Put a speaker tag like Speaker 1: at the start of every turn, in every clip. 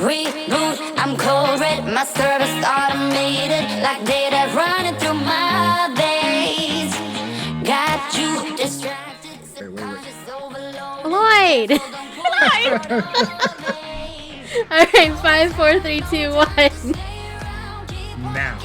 Speaker 1: Reboot, I'm cold red, my service automated, like data running through my veins. Got you distracted, subconscious overload.
Speaker 2: Lloyd! All right, 5, 4, 3, 2, 1.
Speaker 3: Now.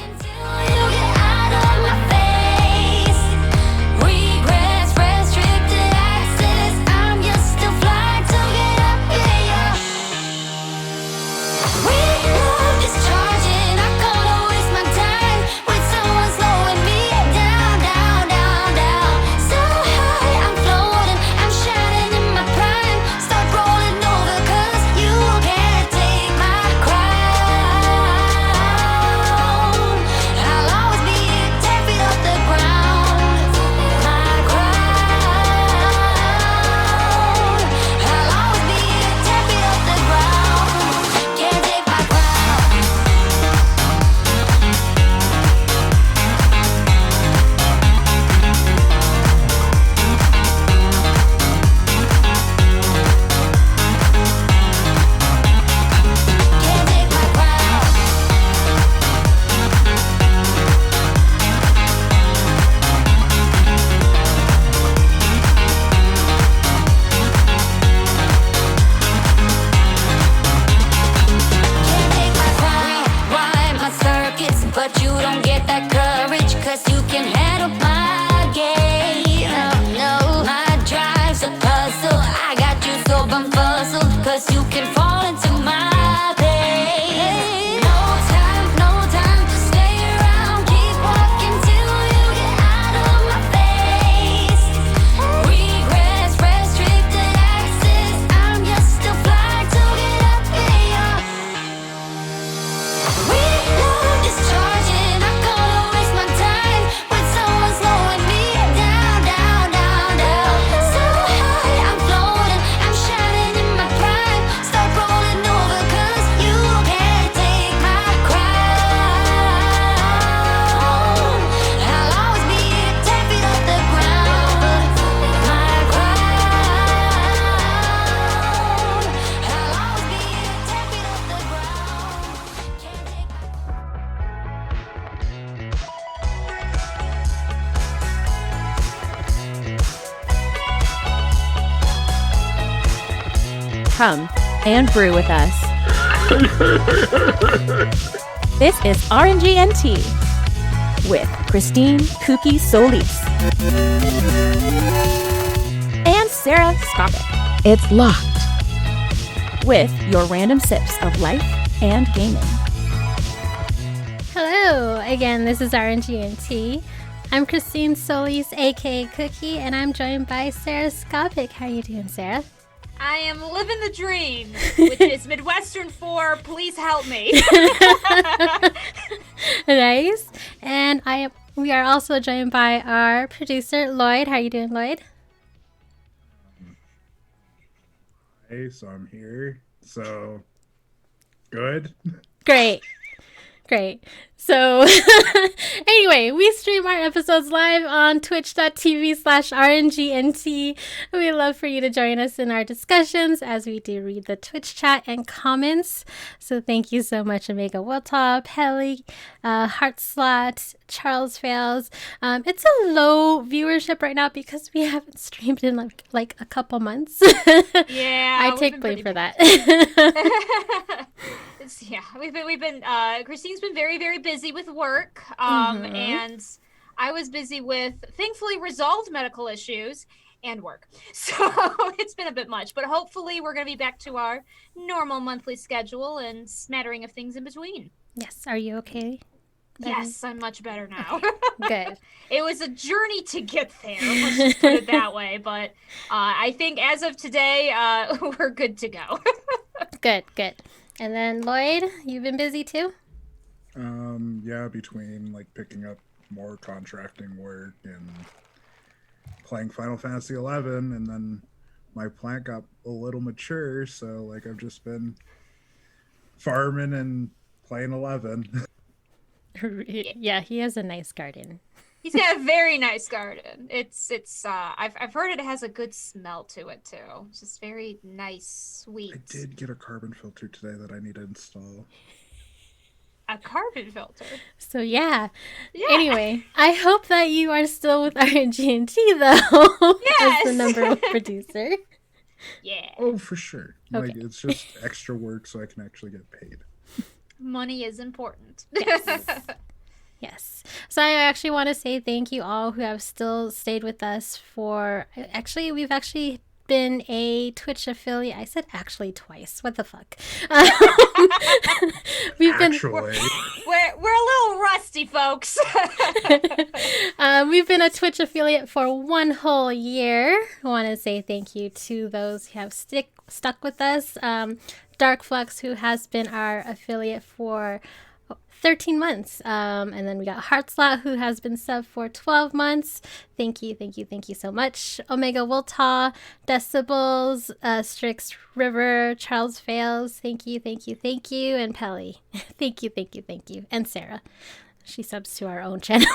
Speaker 2: Come and brew with us. This is RNGNT with Christine Kooky Solis and Sarah Skopik.
Speaker 4: It's locked.
Speaker 2: With your random sips of life and gaming.
Speaker 5: Hello, again, this is RNGNT. I'm Christine Solis, aka Cookie, and I'm joined by Sarah Skopik. How are you doing, Sarah?
Speaker 6: I am living the dream, which is Midwestern 4, please help me.
Speaker 5: Nice. And we are also joined by our producer, Lloyd. How are you doing, Lloyd?
Speaker 3: Hey, so I'm here. So, good.
Speaker 5: Great. So, anyway, we stream our episodes live on twitch.tv/RNGNT. We'd love for you to join us in our discussions as we do read the Twitch chat and comments. So thank you so much, Omega Wildtop, Helly, Heartslot, Charles Fails. It's a low viewership right now because we haven't streamed in like a couple months.
Speaker 6: Yeah,
Speaker 5: I take blame for that.
Speaker 6: We've been Christine's been very, very busy with work, and I was busy with thankfully resolved medical issues and work. So it's been a bit much, but hopefully we're going to be back to our normal monthly schedule and smattering of things in between.
Speaker 5: Yes, are you okay?
Speaker 6: Yes, I'm much better now.
Speaker 5: Good.
Speaker 6: It was a journey to get there, let's just put it that way, but I think as of today, we're good to go.
Speaker 5: Good. And then Lloyd, you've been busy too?
Speaker 3: Yeah, between like picking up more contracting work and playing Final Fantasy 11, and then my plant got a little mature, so like I've just been farming and playing 11.
Speaker 5: Yeah, he has a nice garden.
Speaker 6: He's got a very nice garden. I've heard it has a good smell to it too. It's just very nice, sweet.
Speaker 3: I did get a carbon filter today that I need to install.
Speaker 6: A carbon filter.
Speaker 5: So yeah.
Speaker 6: Yeah.
Speaker 5: Anyway, I hope that you are still with RNG&T though, as the
Speaker 6: Yes.
Speaker 5: number one producer.
Speaker 6: Yeah.
Speaker 3: Oh, for sure.
Speaker 5: Okay.
Speaker 3: Like, it's just extra work so I can actually get paid.
Speaker 6: Money is important.
Speaker 5: Yes. So I actually want to say thank you all who have still stayed with us for. Actually, we've actually been a Twitch affiliate. I said actually twice. What the fuck? We've been.
Speaker 3: Actually,
Speaker 6: We're a little rusty, folks.
Speaker 5: We've been a Twitch affiliate for 1 whole year. I want to say thank you to those who have stuck with us. Dark Flux, who has been our affiliate for 13 months. And then we got Heartslot, who has been sub for 12 months. Thank you so much. Omega Woltaw, Decibels, Strix River, Charles Fails. Thank you. And Pelly. Thank you. And Sarah. She subs to our own channel.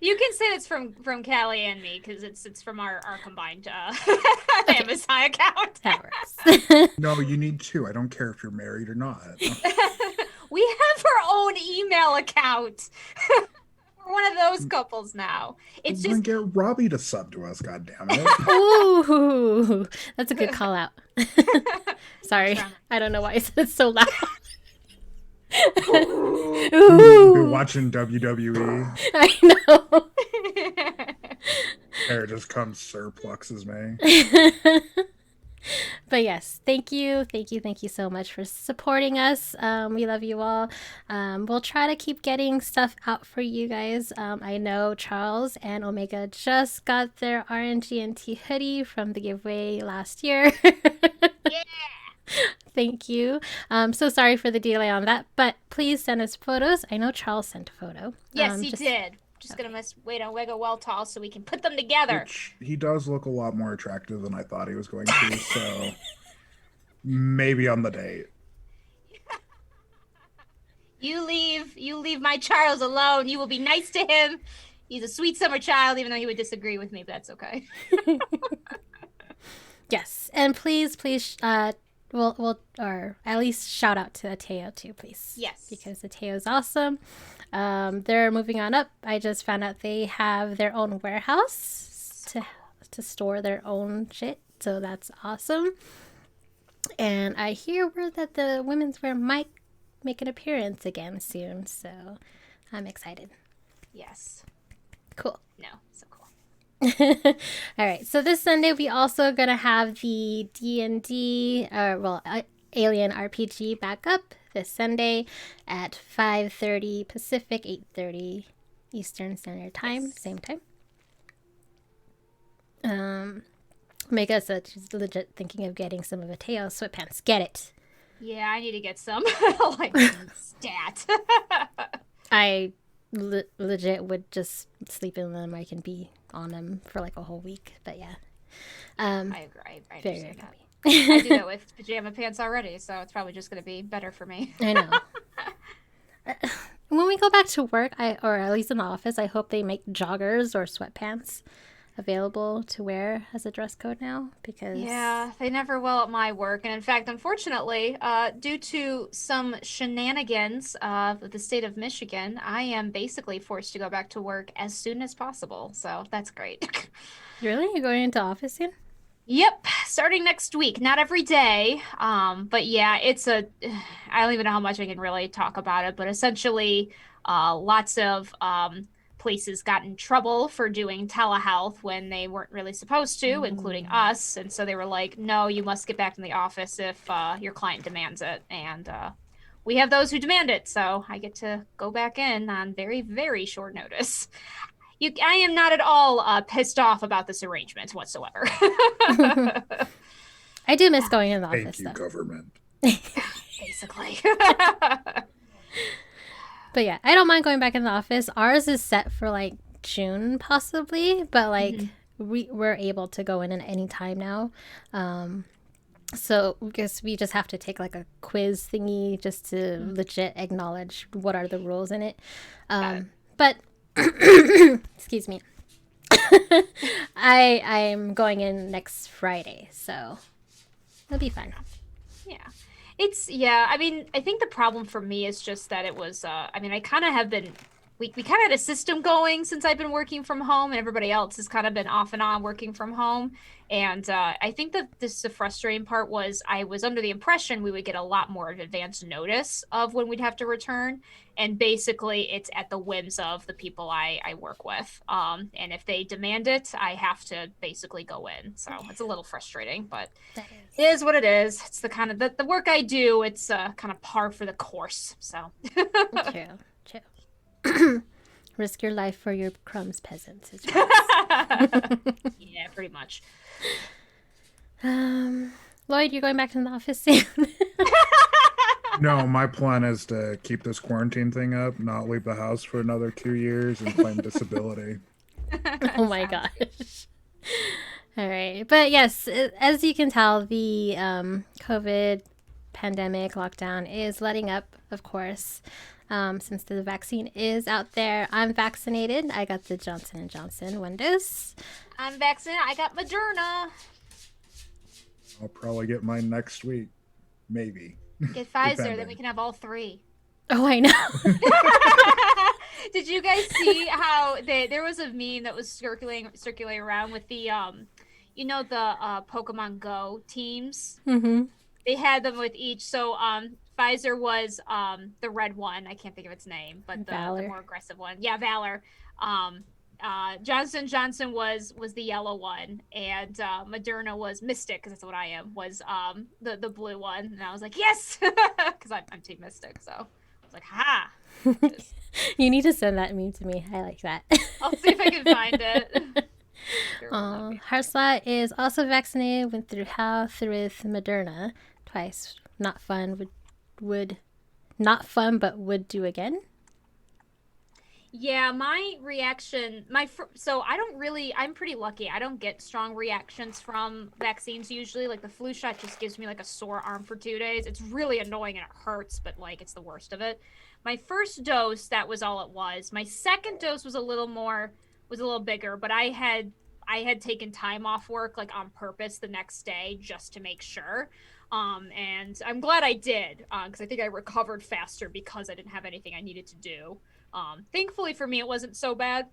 Speaker 6: You can say it's from Callie and me because it's from our combined Amazon account.
Speaker 5: That works.
Speaker 3: no, you need two. I don't care if you're married or not.
Speaker 6: We have our own email account. We're one of those couples now. It's
Speaker 3: Then
Speaker 6: just
Speaker 3: get Robbie to sub to us, goddammit.
Speaker 5: Ooh, that's a good call out. Sorry, I don't know why I said it so loud.
Speaker 3: You're watching WWE.
Speaker 5: I know.
Speaker 3: There just comes Sir Pluxes me.
Speaker 5: But yes, thank you so much for supporting us. We love you all. We'll try to keep getting stuff out for you guys. I know Charles and Omega just got their RNG&T hoodie from the giveaway last year.
Speaker 6: yeah.
Speaker 5: Thank you. So sorry for the delay on that, but please send us photos. I know Charles sent a photo.
Speaker 6: Yes, he did. Just gonna wait on Wega well tall so we can put them together.
Speaker 3: Which he does look a lot more attractive than I thought he was going to, so maybe on the date.
Speaker 6: You leave my Charles alone. You will be nice to him. He's a sweet summer child, even though he would disagree with me, but that's okay.
Speaker 5: Yes, and please, we'll or at least shout out to Ateo too, please.
Speaker 6: Yes,
Speaker 5: because Ateo is awesome. They're moving on up. I just found out they have their own warehouse to store their own shit, so that's awesome. And I hear word that the women's wear might make an appearance again soon, so I'm excited.
Speaker 6: Yes.
Speaker 5: Cool.
Speaker 6: No, so cool.
Speaker 5: All right, so this Sunday we also gonna have the D&D, Alien RPG back up this Sunday at 5:30 Pacific, 8:30 Eastern Standard Time,
Speaker 6: yes.
Speaker 5: Same time. Omega said she's legit thinking of getting some of Ateo sweatpants. Get it.
Speaker 6: Yeah, I need to get some. Like, stat.
Speaker 5: I legit would just sleep in them. I can be on them for like a whole week, but yeah.
Speaker 6: I agree. I
Speaker 5: very,
Speaker 6: understand
Speaker 5: very
Speaker 6: that. I do that with pajama pants already, so it's probably just going to be better for me.
Speaker 5: I know. When we go back to work, or at least in the office, I hope they make joggers or sweatpants available to wear as a dress code now, because
Speaker 6: Yeah, they never will at my work. And in fact, unfortunately, due to some shenanigans of the state of Michigan, I am basically forced to go back to work as soon as possible. So that's great.
Speaker 5: Really? You're going into office soon?
Speaker 6: Yep, starting next week. Not every day. But yeah, I don't even know how much I can really talk about it, but essentially, lots of places got in trouble for doing telehealth when they weren't really supposed to, including us. And so they were like, no, you must get back in the office if your client demands it. And we have those who demand it. So I get to go back in on very, very short notice. I am not at all pissed off about this arrangement whatsoever.
Speaker 5: I do miss going in the
Speaker 3: Thank
Speaker 5: office,
Speaker 3: you,
Speaker 5: though.
Speaker 3: government.
Speaker 6: Basically.
Speaker 5: But yeah, I don't mind going back in the office. Ours is set for like June possibly, but like we're able to go in at any time now. So I guess we just have to take like a quiz thingy just to legit acknowledge what are the rules in it. But Excuse me. I'm going in next Friday, so it'll be fun.
Speaker 6: Yeah. I mean, I think the problem for me is just that it was, I mean, I kind of have been, we kind of had a system going since I've been working from home, and everybody else has kind of been off and on working from home. And I think that the frustrating part was I was under the impression we would get a lot more of advance notice of when we'd have to return. And basically, it's at the whims of the people I work with. And if they demand it, I have to basically go in. So it's a little frustrating, but it is what it is. It's the kind of the work I do. It's kind of par for the course. So
Speaker 5: True. Risk your life for your crumbs, peasants.
Speaker 6: Yeah, pretty much.
Speaker 5: Lloyd, you're going back to the office soon.
Speaker 3: No, my plan is to keep this quarantine thing up, not leave the house for another 2 years, and claim disability.
Speaker 5: Oh my gosh. All right. But yes, as you can tell, the COVID pandemic lockdown is letting up, of course, since the vaccine is out there. I'm vaccinated. I got the Johnson & Johnson 1 dose.
Speaker 6: I'm vaccinated. I got Moderna.
Speaker 3: I'll probably get mine next week. Maybe.
Speaker 6: Get Pfizer,
Speaker 3: Depending.
Speaker 6: then we can have all 3.
Speaker 5: Oh, I know.
Speaker 6: Did you guys see how there was a meme that was circulating around with the the Pokemon Go teams?
Speaker 5: Mm-hmm.
Speaker 6: They had them with each. So Pfizer was the red one. I can't think of its name, but the more aggressive one. Yeah, Valor. Johnson & Johnson was the yellow one, and Moderna was Mystic, because that's what I am, was the blue one. And I was like, yes, because I'm Team Mystic. So I was like, ha.
Speaker 5: You need to send that meme to me. I like that.
Speaker 6: I'll see if I can find it.
Speaker 5: Heartslot is also vaccinated, went through health with Moderna twice. Not fun. Would not fun, but would do again.
Speaker 6: Yeah, my reaction, so I'm pretty lucky. I don't get strong reactions from vaccines usually. Like the flu shot just gives me like a sore arm for 2 days. It's really annoying and it hurts, but like it's the worst of it. My first dose, that was all it was. My second dose was a little bigger, but I had taken time off work like on purpose the next day just to make sure. And I'm glad I did, because I think I recovered faster because I didn't have anything I needed to do. Thankfully for me, it wasn't so bad.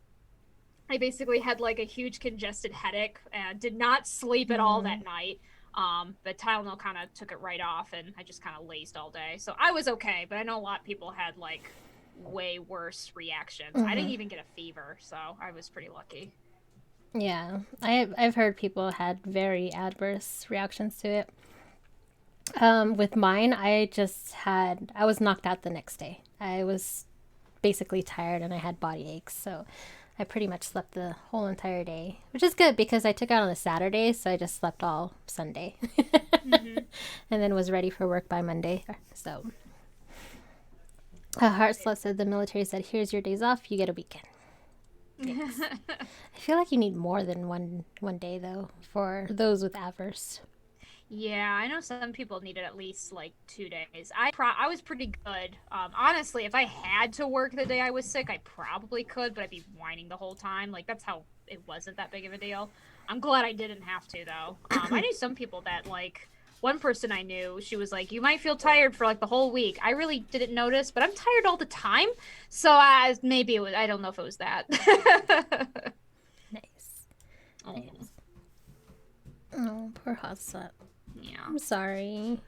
Speaker 6: I basically had like a huge congested headache and did not sleep at all that night. But Tylenol kind of took it right off, and I just kind of lazed all day. So I was okay, but I know a lot of people had like way worse reactions. I didn't even get a fever, so I was pretty lucky.
Speaker 5: Yeah, I've heard people had very adverse reactions to it. With mine, I was knocked out the next day. I was basically tired and I had body aches, so I pretty much slept the whole entire day, which is good because I took out on a Saturday, so I just slept all Sunday. And then was ready for work by Monday. So Heartslot said the military said, here's your days off, you get a weekend. Yes. I feel like you need more than one day though for those with adverse.
Speaker 6: Yeah, I know some people needed at least like 2 days. I was pretty good. Honestly, if I had to work the day I was sick, I probably could, but I'd be whining the whole time. Like that's how it wasn't that big of a deal. I'm glad I didn't have to though. I knew some people that like one person I knew, she was like, you might feel tired for like the whole week. I really didn't notice, but I'm tired all the time. So maybe it was, I don't know if it was that.
Speaker 5: Nice. Oh, poor Heartslot.
Speaker 6: Yeah.
Speaker 5: I'm sorry.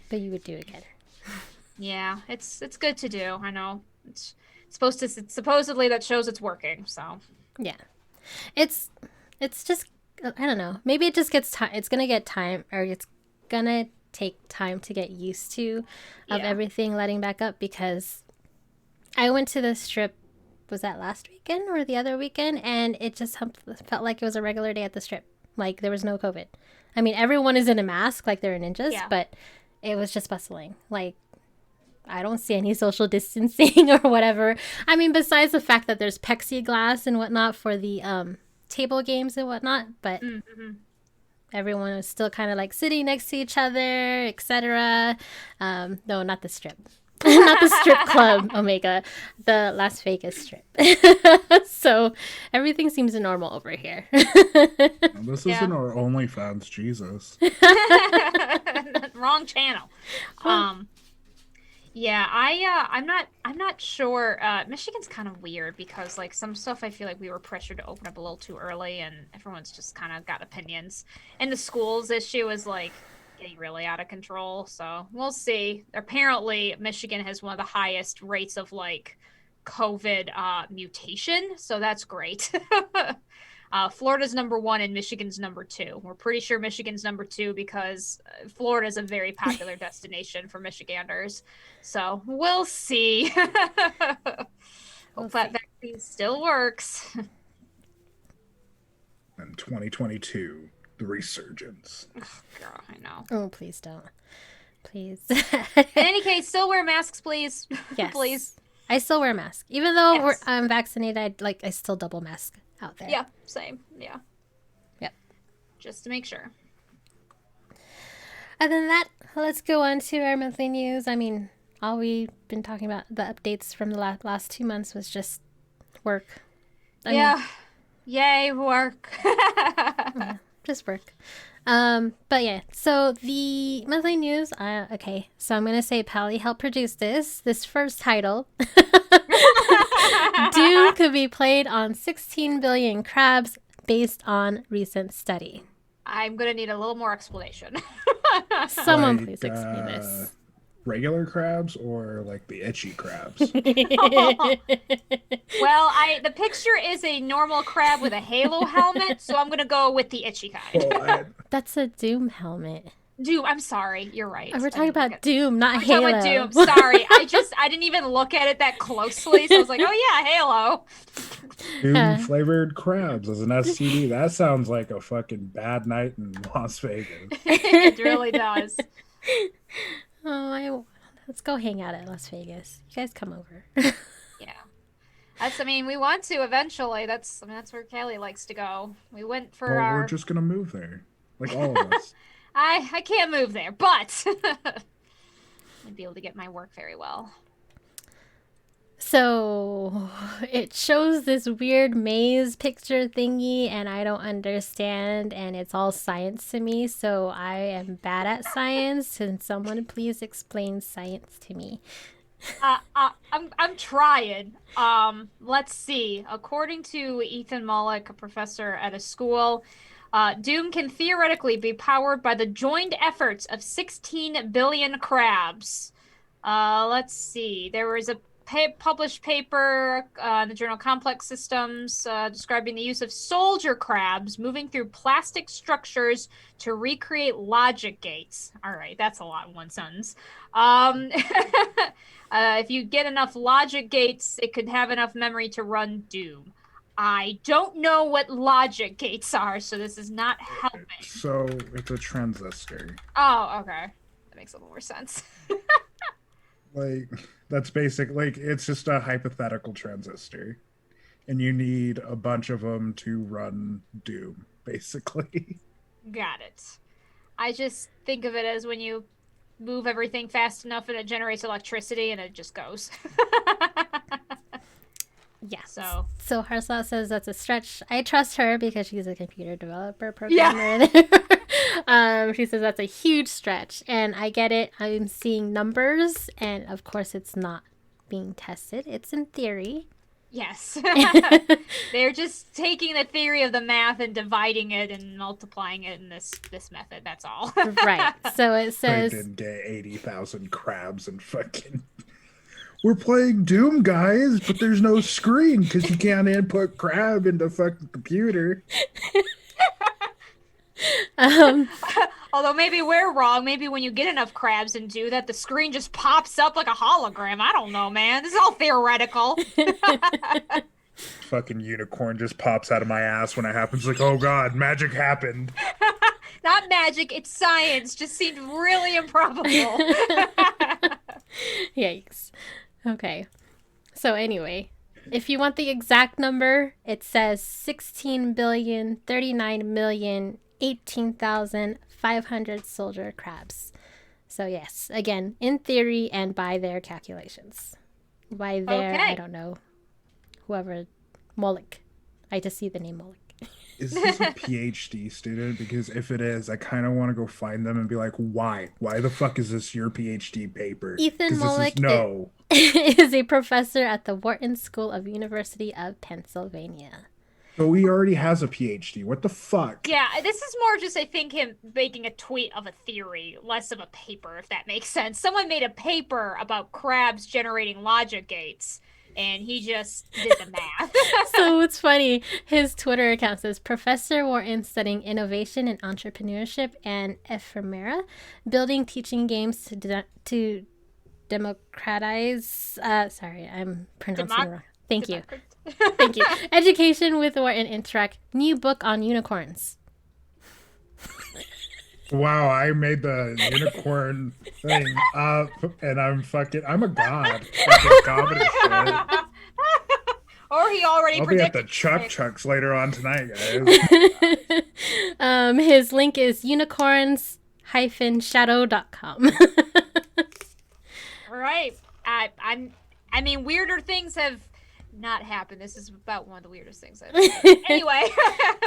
Speaker 5: But you would do it again.
Speaker 6: Yeah, it's good to do. I know. It's supposedly that shows it's working, so.
Speaker 5: Yeah. It's just, I don't know. Maybe it just gets time. It's going to get time, or it's going to take time to get used to of everything letting back up, because I went to this trip, was that last weekend or the other weekend? And it just felt like it was a regular day at the strip. Like there was no COVID. I mean, everyone is in a mask like they're ninjas, but it was just bustling. Like, I don't see any social distancing or whatever. I mean, besides the fact that there's plexiglass and whatnot for the table games and whatnot, but everyone was still kind of like sitting next to each other, etc. No, not the strip. Not the strip club, Omega, the Las Vegas strip. So everything seems normal over here.
Speaker 3: This isn't our OnlyFans, Jesus.
Speaker 6: Wrong channel. Yeah, I'm not sure. Michigan's kind of weird because like some stuff I feel like we were pressured to open up a little too early, and everyone's just kind of got opinions. And the schools issue is like getting really out of control. So we'll see. Apparently, Michigan has one of the highest rates of like COVID mutation, so that's great. Florida's number 1 and Michigan's number 2. We're pretty sure Michigan's number 2 because Florida is a very popular destination for Michiganders. So we'll see. Hope that vaccine still works.
Speaker 3: And 2022, the resurgence.
Speaker 6: Oh, girl, I know.
Speaker 5: Oh, please don't. Please.
Speaker 6: In any case, still wear masks, please.
Speaker 5: Yes.
Speaker 6: Please.
Speaker 5: I still wear a mask. Even though
Speaker 6: Yes.
Speaker 5: I'm vaccinated, I still double mask out there.
Speaker 6: Yeah, same. Yeah.
Speaker 5: Yep.
Speaker 6: Just to make sure.
Speaker 5: Other than that, let's go on to our monthly news. I mean, all we've been talking about, the updates from the last 2 months, was just work. I mean,
Speaker 6: Yay, work.
Speaker 5: just work. But yeah, so the monthly news, okay, so I'm gonna say Pally helped produce this first title. Doom could be played on 16 billion crabs based on recent study.
Speaker 6: I'm going to need a little more explanation.
Speaker 5: Someone
Speaker 3: Like,
Speaker 5: please explain this.
Speaker 3: Regular crabs or like the itchy crabs?
Speaker 6: Well, the picture is a normal crab with a halo helmet, so I'm going to go with the itchy kind.
Speaker 3: Well,
Speaker 5: That's a Doom helmet.
Speaker 6: Doom, I'm sorry. You're right.
Speaker 5: We're talking about Doom, not
Speaker 6: We're
Speaker 5: Halo.
Speaker 6: talking about Doom. Sorry. I didn't even look at it that closely, so I was like, oh yeah, Halo.
Speaker 3: Doom flavored crabs as an STD. That sounds like a fucking bad night in Las Vegas.
Speaker 6: It really does.
Speaker 5: Oh, let's go hang out at Las Vegas. You guys come over.
Speaker 6: Yeah. We want to eventually. That's where Kelly likes to go. We went for
Speaker 3: Well,
Speaker 6: our...
Speaker 3: we're just gonna move there, like all of us.
Speaker 6: I can't move there, but I'd be able to get my work very well.
Speaker 5: So it shows this weird maze picture thingy, and I don't understand, and it's all science to me, so I am bad at science. Can someone please explain science to me?
Speaker 6: I'm trying. Let's see. According to Ethan Mollick, a professor at a school, Doom can theoretically be powered by the joined efforts of 16 billion crabs. Let's see. There was a published paper in the journal Complex Systems describing the use of soldier crabs moving through plastic structures to recreate logic gates. All right, that's a lot in one sentence. If you get enough logic gates, it could have enough memory to run Doom. I don't know what logic gates are, so this is not helping.
Speaker 3: So it's a transistor.
Speaker 6: Oh, okay. That makes a little more sense.
Speaker 3: Like, that's basic. Like, it's just a hypothetical transistor. And you need a bunch of them to run Doom, basically.
Speaker 6: Got it. I just think of it as when you move everything fast enough and it generates electricity and it just goes.
Speaker 5: Yeah.
Speaker 6: So
Speaker 5: Harslot says that's a stretch. I trust her because she's a computer developer programmer. She says that's a huge stretch, and I get it. I'm seeing numbers, and of course it's not being tested. It's in theory.
Speaker 6: Yes. They're just taking the theory of the math and dividing it and multiplying it in this method. That's all.
Speaker 5: Right. So it
Speaker 3: They
Speaker 5: says
Speaker 3: didn't get 80,000 crabs and fucking... We're playing Doom, guys, but there's no screen because you can't input crab into fucking computer.
Speaker 6: Although maybe we're wrong. Maybe when you get enough crabs and do that, the screen just pops up like a hologram. I don't know, man. This is all theoretical.
Speaker 3: Fucking unicorn just pops out of my ass when it happens. Like, oh god, magic happened.
Speaker 6: Not magic, it's science. Just seemed really improbable.
Speaker 5: Yikes. Okay. So anyway, if you want the exact number, it says 16,039,018,500 soldier crabs. So yes, again, in theory and by their calculations. By their,
Speaker 6: Okay.
Speaker 5: I don't know, whoever, Moloch. I just see the name Moloch.
Speaker 3: Is this a PhD student? Because if it is, I kind of want to go find them and be like, why? Why the fuck is this your PhD paper?
Speaker 5: Ethan
Speaker 3: 'Cause
Speaker 5: Moloch
Speaker 3: no.
Speaker 5: is a professor at the Wharton School of University of Pennsylvania.
Speaker 3: So he already has a PhD. What the fuck?
Speaker 6: Yeah, this is more just, I think, him making a tweet of a theory, less of a paper, if that makes sense. Someone made a paper about crabs generating logic gates, and he just did the math.
Speaker 5: So it's funny. His Twitter account says Professor Wharton studying innovation and entrepreneurship and ephemera, building teaching games to democratize. Sorry, I'm pronouncing it wrong. Thank you. Thank you. Education with Wharton Interact. New book on unicorns.
Speaker 3: Wow, I made the unicorn thing up, and I'm a god. Like a god of shit.
Speaker 6: Or he already
Speaker 3: I'll be at
Speaker 6: predicted.
Speaker 3: the Chucks later on tonight, guys.
Speaker 5: His link is unicorns-shadow.com.
Speaker 6: Right. I mean, weirder things have not happened. This is about one of the weirdest things I've heard. Anyway.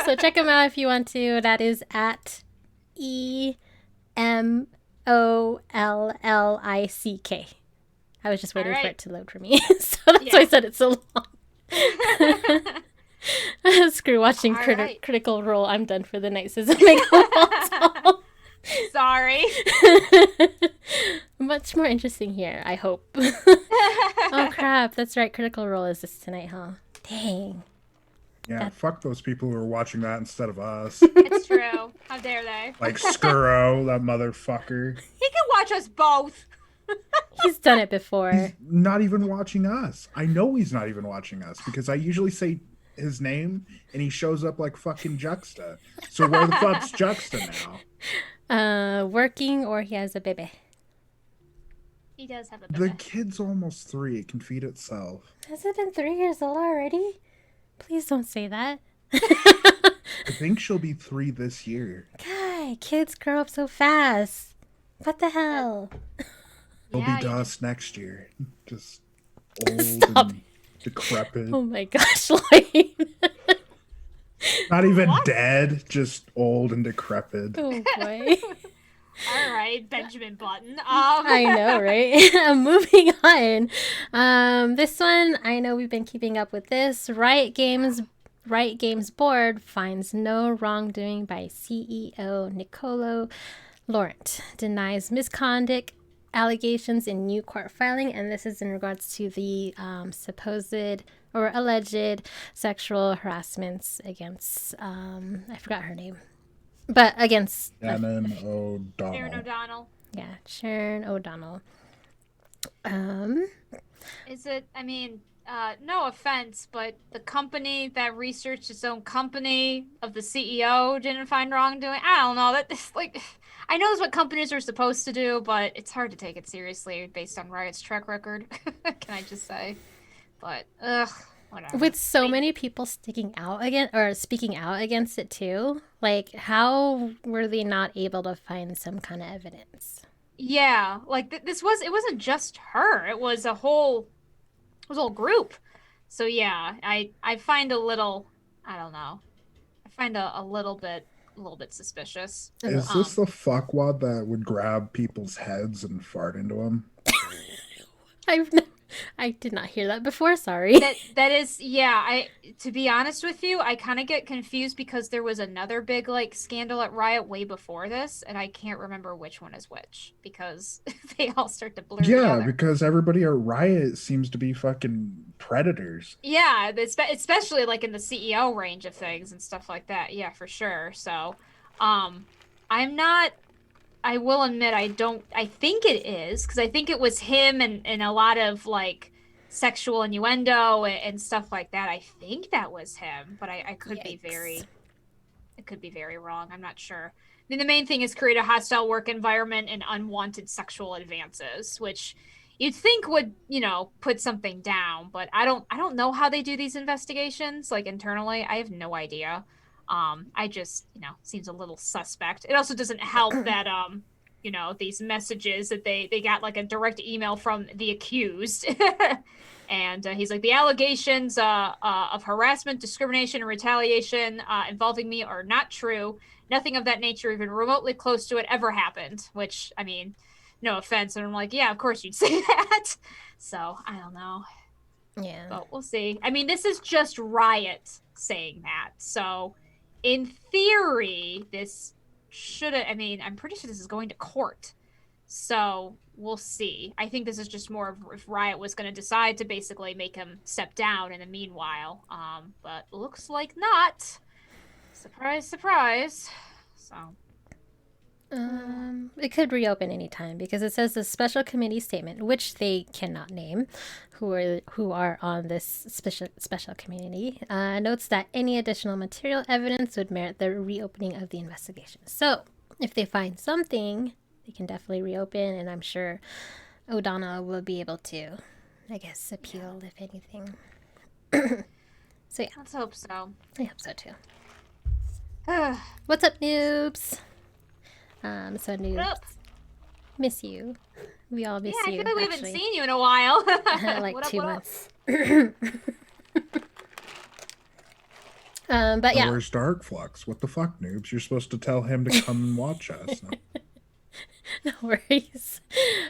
Speaker 5: So check him out if you want to. That is at EMOLLICK. I was just waiting for it to load for me. So that's why I said it so long. Screw watching Critical Role. I'm done for the night. Says
Speaker 6: Sorry.
Speaker 5: Much more interesting here, I hope. Oh crap, that's right. Critical Role is this tonight, huh? Dang.
Speaker 3: Yeah, fuck those people who are watching that instead of us.
Speaker 6: It's true. How dare they?
Speaker 3: Like Skuro, that motherfucker.
Speaker 6: He can watch us both.
Speaker 5: He's done it before.
Speaker 3: Not even watching us. I know he's not even watching us because I usually say his name and he shows up like fucking Juxta. So where the fuck's Juxta now?
Speaker 5: Working or he has a baby.
Speaker 6: He does have a
Speaker 3: The
Speaker 6: baby.
Speaker 3: kid's almost 3. It can feed itself.
Speaker 5: Has it been 3 years old already? Please don't say that.
Speaker 3: I think she'll be 3 this year.
Speaker 5: God, kids grow up so fast. What the hell?
Speaker 3: He'll
Speaker 6: Yeah,
Speaker 3: be dust next year. Just old
Speaker 5: Stop.
Speaker 3: and decrepit.
Speaker 5: Oh my gosh, Lloyd.
Speaker 3: Not even dead, just old and decrepit.
Speaker 5: Oh boy.
Speaker 6: All right, Benjamin Button.
Speaker 5: I know, right? Moving on. This one, I know we've been keeping up with this. Riot Games board finds no wrongdoing by CEO Nicolo Laurent. Denies misconduct allegations in new court filing, and this is in regards to the supposed or alleged sexual harassments against, I forgot her name. But against
Speaker 3: Shannon O'Donnell.
Speaker 6: Aaron O'Donnell.
Speaker 5: Yeah, Sharon O'Donnell.
Speaker 6: Is it? I mean, no offense, but the company that researched its own company of the CEO didn't find wrongdoing. I don't know. That's like, I know that's what companies are supposed to do, but it's hard to take it seriously based on Riot's track record. Can I just say? But whatever.
Speaker 5: With so many people speaking out against it too, like how were they not able to find some kind of evidence?
Speaker 6: Yeah, like it wasn't just her. It was a whole group. So yeah, I find a little, I don't know. I find a little bit suspicious.
Speaker 3: Is this the fuckwad that would grab people's heads and fart into them?
Speaker 5: I did not hear that before. Sorry.
Speaker 6: That is, yeah. To be honest with you, I kind of get confused because there was another big like scandal at Riot way before this, and I can't remember which one is which because they all start to blur together.
Speaker 3: Because everybody at Riot seems to be fucking predators.
Speaker 6: Yeah, especially like in the CEO range of things and stuff like that. Yeah, for sure. So, I'm not. I will admit I think it is because I think it was him and a lot of like sexual innuendo and stuff like that. I think that was him, but I could be very wrong. I'm not sure. I mean, the main thing is create a hostile work environment and unwanted sexual advances, which you'd think would, put something down, but I don't know how they do these investigations like internally. I have no idea. I just, seems a little suspect. It also doesn't help that these messages that they got like a direct email from the accused. And he's like, the allegations of harassment, discrimination, and retaliation involving me are not true. Nothing of that nature, even remotely close to it, ever happened. Which, I mean, no offense. And I'm like, yeah, of course you'd say that. So I don't know.
Speaker 5: Yeah.
Speaker 6: But we'll see. I mean, this is just Riot saying that. So in theory, this should have, I mean, I'm pretty sure this is going to court. So we'll see. I think this is just more of if Riot was going to decide to basically make him step down in the meanwhile. But looks like not. Surprise, surprise. So.
Speaker 5: It could reopen anytime because it says the special committee statement, which they cannot name, who are on this special committee, notes that any additional material evidence would merit the reopening of the investigation. So if they find something, they can definitely reopen, and I'm sure O'Donnell will be able to, I guess, appeal if anything. So yeah,
Speaker 6: Let's hope so.
Speaker 5: I hope so too. What's up, noobs? So noobs,
Speaker 6: What up?
Speaker 5: miss you. We all miss
Speaker 6: Yeah,
Speaker 5: you.
Speaker 6: I feel like we
Speaker 5: actually.
Speaker 6: haven't seen you in a while.
Speaker 5: Like
Speaker 6: What up,
Speaker 5: 2
Speaker 6: what up?
Speaker 5: months. But yeah,
Speaker 3: Where's Dark Flux? What the fuck, noobs? You're supposed to tell him to come and watch us. No.
Speaker 5: no worries.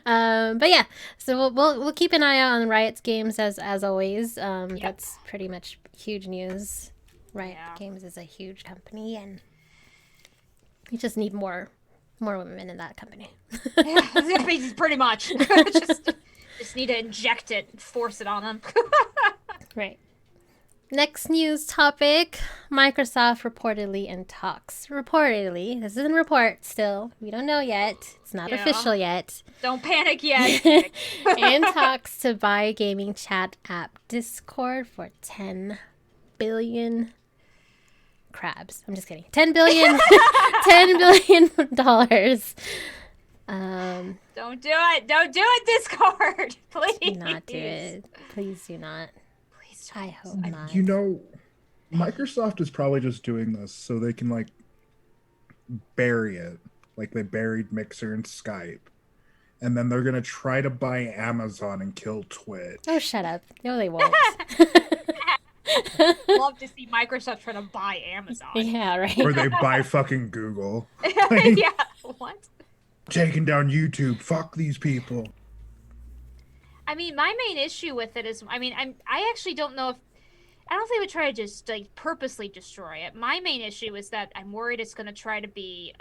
Speaker 5: But yeah, so we'll keep an eye out on Riot's games as always. That's pretty much huge news. Riot Games is a huge company, and we just need more women in that company.
Speaker 6: Yeah, pretty much. just need to inject it and force it on them.
Speaker 5: Right. Next news topic. Microsoft reportedly in talks. Reportedly. This isn't a report still. We don't know yet. It's not official yet.
Speaker 6: Don't panic yet.
Speaker 5: In talks to buy gaming chat app Discord for 10 billion crabs. I'm just kidding. 10 billion $10 billion.
Speaker 6: Don't do it. Don't do it, Discord. Please.
Speaker 5: Do not do it. Please do not.
Speaker 6: Please don't.
Speaker 5: I hope not.
Speaker 3: You know, Microsoft is probably just doing this so they can like bury it, like they buried Mixer and Skype, and then they're gonna try to buy Amazon and kill Twitch.
Speaker 5: Oh, shut up. No, they won't.
Speaker 6: Love to see Microsoft trying to buy Amazon.
Speaker 5: Yeah, right.
Speaker 3: Or they buy fucking Google. Like,
Speaker 6: Yeah. What?
Speaker 3: taking down YouTube. Fuck these people.
Speaker 6: I mean, my main issue with it is, I actually don't know if, I don't think we try to just like purposely destroy it. My main issue is that I'm worried it's going to try to be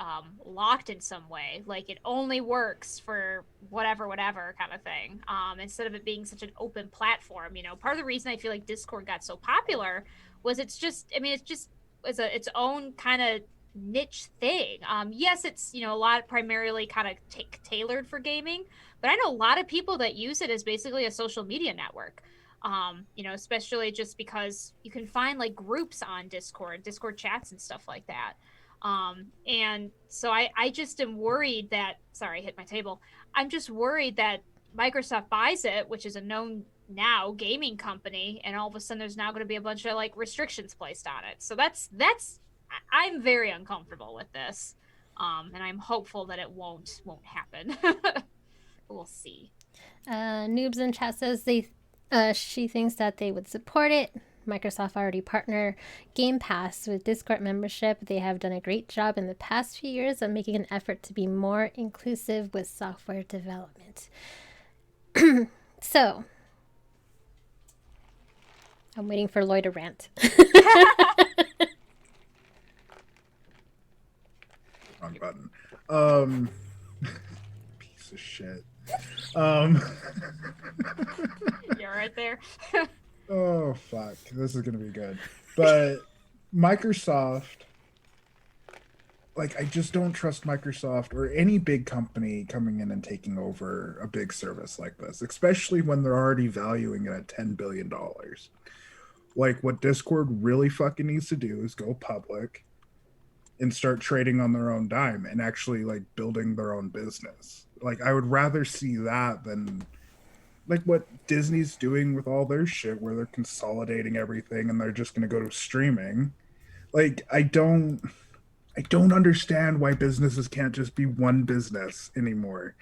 Speaker 6: locked in some way, like it only works for whatever kind of thing. Instead of it being such an open platform, part of the reason I feel like Discord got so popular was it's its own kind of niche thing. Yes, it's a lot primarily kind of tailored for gaming, but I know a lot of people that use it as basically a social media network. Especially just because you can find like groups on Discord chats and stuff like that. And so I just am worried that, sorry, I hit my table. I'm just worried that Microsoft buys it, which is a known now gaming company, and all of a sudden there's now going to be a bunch of like restrictions placed on it. So I'm very uncomfortable with this. And I'm hopeful that it won't happen. We'll see.
Speaker 5: Noobs in chat says she thinks that they would support it. Microsoft already partner Game Pass with Discord membership. They have done a great job in the past few years of making an effort to be more inclusive with software development. So, I'm waiting for Lloyd to rant.
Speaker 3: Wrong button. Piece of shit.
Speaker 6: You're right there.
Speaker 3: Oh fuck, this is gonna be good. But Microsoft, like, I just don't trust Microsoft or any big company coming in and taking over a big service like this, especially when they're already valuing it at $10 billion. Like, what Discord really fucking needs to do is go public and start trading on their own dime and actually like building their own business. Like, I would rather see that than like what Disney's doing with all their shit, where they're consolidating everything and they're just going to go to streaming. Like, I don't I don't understand why businesses can't just be one business anymore.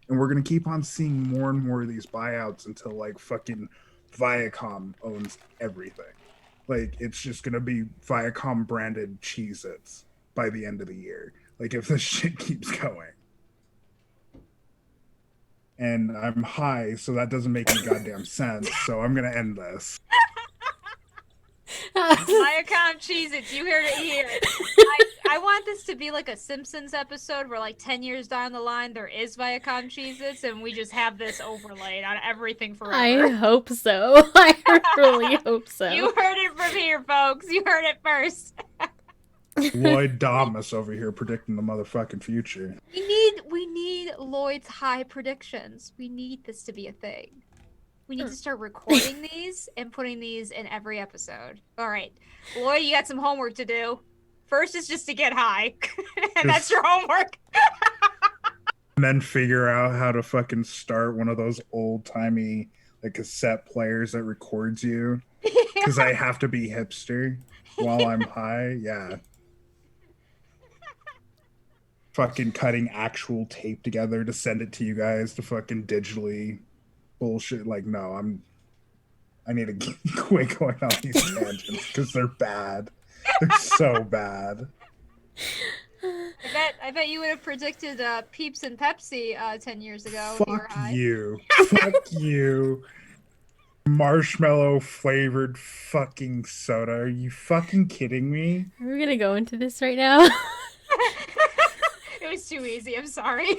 Speaker 3: And we're gonna keep on seeing more and more of these buyouts until like fucking Viacom owns everything. Like it's just gonna be Viacom branded Cheez-Its by the end of the year. Like if this shit keeps going. And I'm high, so that doesn't make any goddamn sense. So I'm gonna end this.
Speaker 6: Viacom Cheez-Its, you heard it here. I want this to be like a Simpsons episode where like 10 years down the line there is Viacom Cheez-Its and we just have this overlaid on everything forever.
Speaker 5: I hope so. I really hope so.
Speaker 6: You heard it from here, folks. You heard it first.
Speaker 3: Lloyd Damas over here predicting the motherfucking future.
Speaker 6: We need Lloyd's high predictions. We need this to be a thing. We need to start recording these and putting these in every episode. All right. Lloyd, you got some homework to do. First is just to get high. And that's your homework.
Speaker 3: And then figure out how to fucking start one of those old-timey like cassette players that records you. Because I have to be hipster while I'm high. Yeah. Fucking cutting actual tape together to send it to you guys to fucking digitally bullshit. Like, no, I need to quit going on these tangents because they're bad. They're so bad.
Speaker 6: I bet you would have predicted Peeps and Pepsi 10 years ago.
Speaker 3: Fuck you. Fuck you. Marshmallow flavored fucking soda. Are you fucking kidding me?
Speaker 5: We're gonna go into this right now.
Speaker 6: It was too easy. I'm sorry.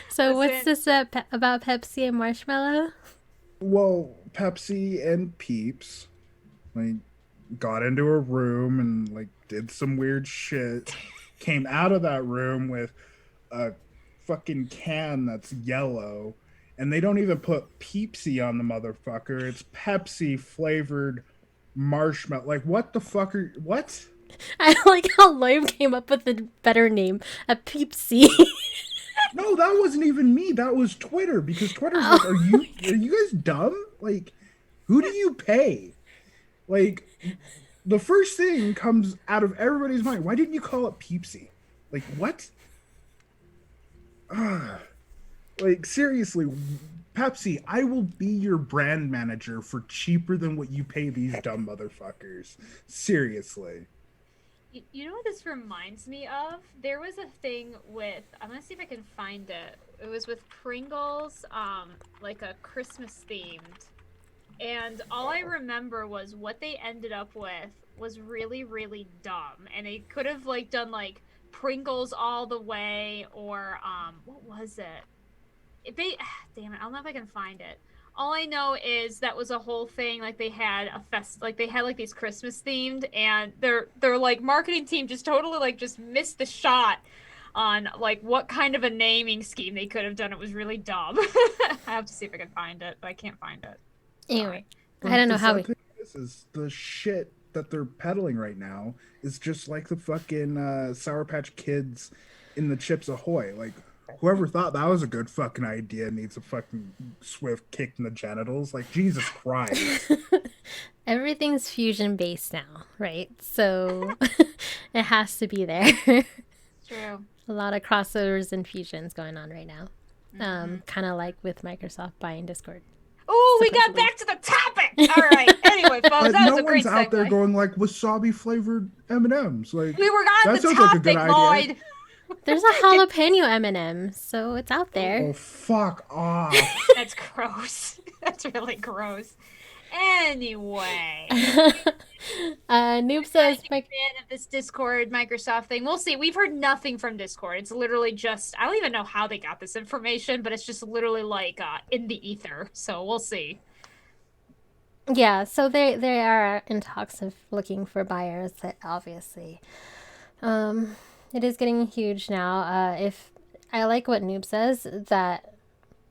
Speaker 5: So what's this about Pepsi and Marshmallow?
Speaker 3: Well, Pepsi and Peeps like got into a room and like did some weird shit. Came out of that room with a fucking can that's yellow, and they don't even put Peepsy on the motherfucker. It's Pepsi flavored marshmallow. Like, what the fuck are what?
Speaker 5: I like how Lloyd came up with a better name, a Peepsy.
Speaker 3: No, that wasn't even me. That was Twitter, because Twitter's like, are you guys dumb? Like, who do you pay? Like, the first thing comes out of everybody's mind. Why didn't you call it Peepsy? Like, what? Like, seriously, Pepsi, I will be your brand manager for cheaper than what you pay these dumb motherfuckers. Seriously.
Speaker 6: You know what this reminds me of? There was a thing with, I'm gonna see if I can find it. It was with Pringles, like a Christmas themed. And all I remember was what they ended up with was really, really dumb. And they could have like done like Pringles all the way, or what was it? Damn it, I don't know if I can find it. All I know is that was a whole thing. Like they had like these Christmas themed, and their like marketing team just totally like just missed the shot on like what kind of a naming scheme they could have done. It was really dumb. I have to see if I can find it, but I can't find it.
Speaker 5: Anyway, I don't know how we.
Speaker 3: This is the shit that they're peddling right now is just like the fucking Sour Patch Kids in the Chips Ahoy. Like, whoever thought that was a good fucking idea needs a fucking swift kick in the genitals. Like, Jesus Christ.
Speaker 5: Everything's fusion based now, right? So it has to be there.
Speaker 6: True.
Speaker 5: A lot of crossovers and fusions going on right now. Kind of like with Microsoft buying Discord.
Speaker 6: Oh, we got back to the topic. All right. Anyway, folks, that was a great segue.
Speaker 3: No one's out there going like wasabi flavored M&Ms. Like,
Speaker 6: we were on
Speaker 3: that
Speaker 6: the
Speaker 3: sounds
Speaker 6: topic,
Speaker 3: like a good
Speaker 6: Lloyd.
Speaker 3: idea.
Speaker 5: There's a jalapeno M&M, so it's out there.
Speaker 3: Oh, fuck off.
Speaker 6: That's gross. That's really gross. Anyway.
Speaker 5: Noob says,
Speaker 6: fan of this Discord Microsoft thing. We'll see. We've heard nothing from Discord. It's literally just, I don't even know how they got this information, but it's just literally like in the ether. So we'll see.
Speaker 5: Yeah, so they are in talks of looking for buyers, obviously. It is getting huge now. If I like what Noob says, that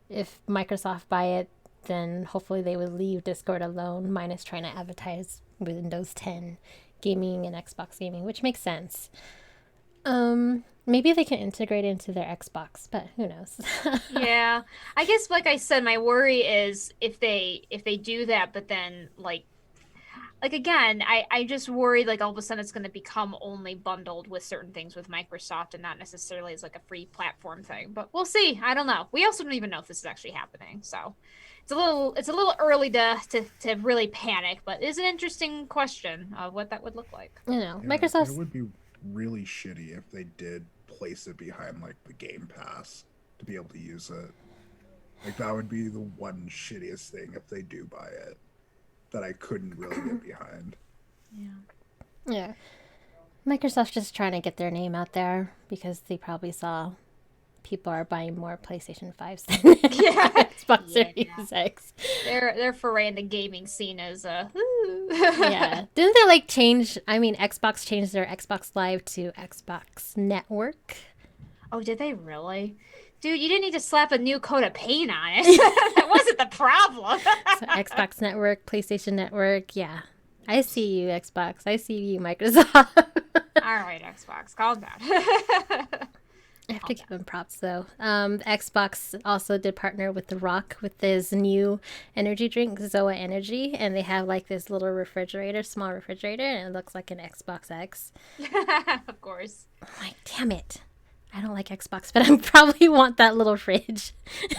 Speaker 5: if Microsoft buy it, then hopefully they would leave Discord alone, minus trying to advertise Windows 10 gaming and Xbox gaming, which makes sense. Maybe they can integrate into their Xbox, but who knows?
Speaker 6: Yeah, I guess like I said, my worry is if they do that, but then like like again, I just worried like all of a sudden it's going to become only bundled with certain things with Microsoft and not necessarily as like a free platform thing. But we'll see. I don't know. We also don't even know if this is actually happening. So it's a little early to really panic, but it's an interesting question of what that would look like.
Speaker 5: You know,
Speaker 3: Yeah,
Speaker 5: Microsoft's
Speaker 3: it would be really shitty if they did place it behind like the Game Pass to be able to use it. Like that would be the one shittiest thing if they do buy it that I couldn't really get behind.
Speaker 5: yeah. Microsoft's just trying to get their name out there because they probably saw people are buying more PlayStation 5s than Xbox Series X.
Speaker 6: They're foray in the gaming scene as
Speaker 5: Yeah. Didn't they like change? I mean, Xbox changed their Xbox Live to Xbox Network.
Speaker 6: Oh, did they really? Dude, you didn't need to slap a new coat of paint on it. That wasn't the problem.
Speaker 5: So Xbox Network, PlayStation Network. Yeah. I see you, Xbox. I see you, Microsoft.
Speaker 6: All right, Xbox, calm down.
Speaker 5: I have to give him props though. Xbox also did partner with The Rock with this new energy drink, Zoa Energy, and they have like this little refrigerator, small refrigerator, and it looks like an Xbox X.
Speaker 6: Of course.
Speaker 5: I'm like, damn it. I don't like Xbox, but I probably want that little fridge.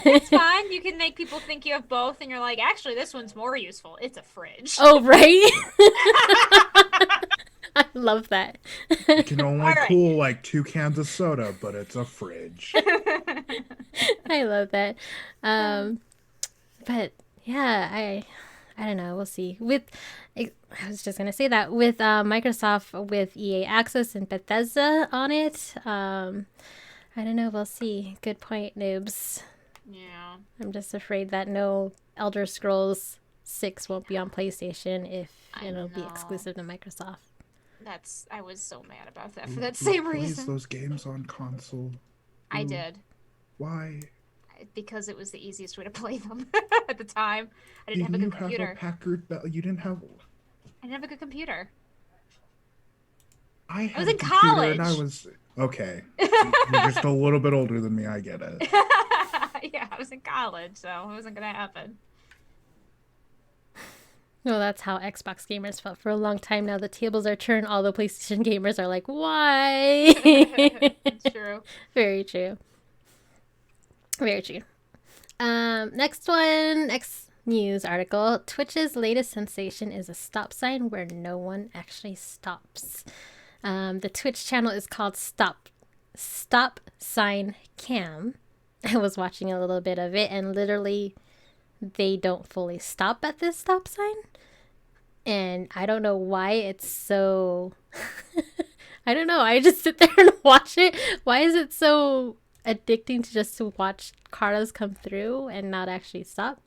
Speaker 6: It's fine. You can make people think you have both, and you're like, actually, this one's more useful. It's a fridge.
Speaker 5: Oh, right? I love that.
Speaker 3: You can only cool like 2 cans of soda, but it's a fridge.
Speaker 5: I love that. But yeah, I don't know. We'll see. I was just gonna say that with Microsoft with EA Access and Bethesda on it. I don't know. We'll see. Good point, noobs.
Speaker 6: Yeah.
Speaker 5: I'm just afraid that no Elder Scrolls 6 won't be on PlayStation if it'll be exclusive to Microsoft.
Speaker 6: I was so mad about that for that same reason.
Speaker 3: Those games on console.
Speaker 6: I did.
Speaker 3: Why?
Speaker 6: Because it was the easiest way to play them at the time. I didn't have a
Speaker 3: You
Speaker 6: good computer.
Speaker 3: have a Packard Bell. You didn't have.
Speaker 6: I didn't have a good computer.
Speaker 3: I
Speaker 6: was
Speaker 3: had
Speaker 6: in
Speaker 3: a computer
Speaker 6: college.
Speaker 3: and I was okay. You're just a little bit older than me. I get it.
Speaker 6: Yeah, I was in college, so it wasn't gonna happen.
Speaker 5: Well, that's how Xbox gamers felt for a long time now. The tables are turned. All the PlayStation gamers are like, why?
Speaker 6: It's true.
Speaker 5: Very true. Very true. Next one. Next news article. Twitch's latest sensation is a stop sign where no one actually stops. The Twitch channel is called Stop Sign Cam. I was watching a little bit of it, and literally they don't fully stop at this stop sign. And I don't know why it's so... I don't know. I just sit there and watch it. Why is it so addicting to watch cars come through and not actually stop?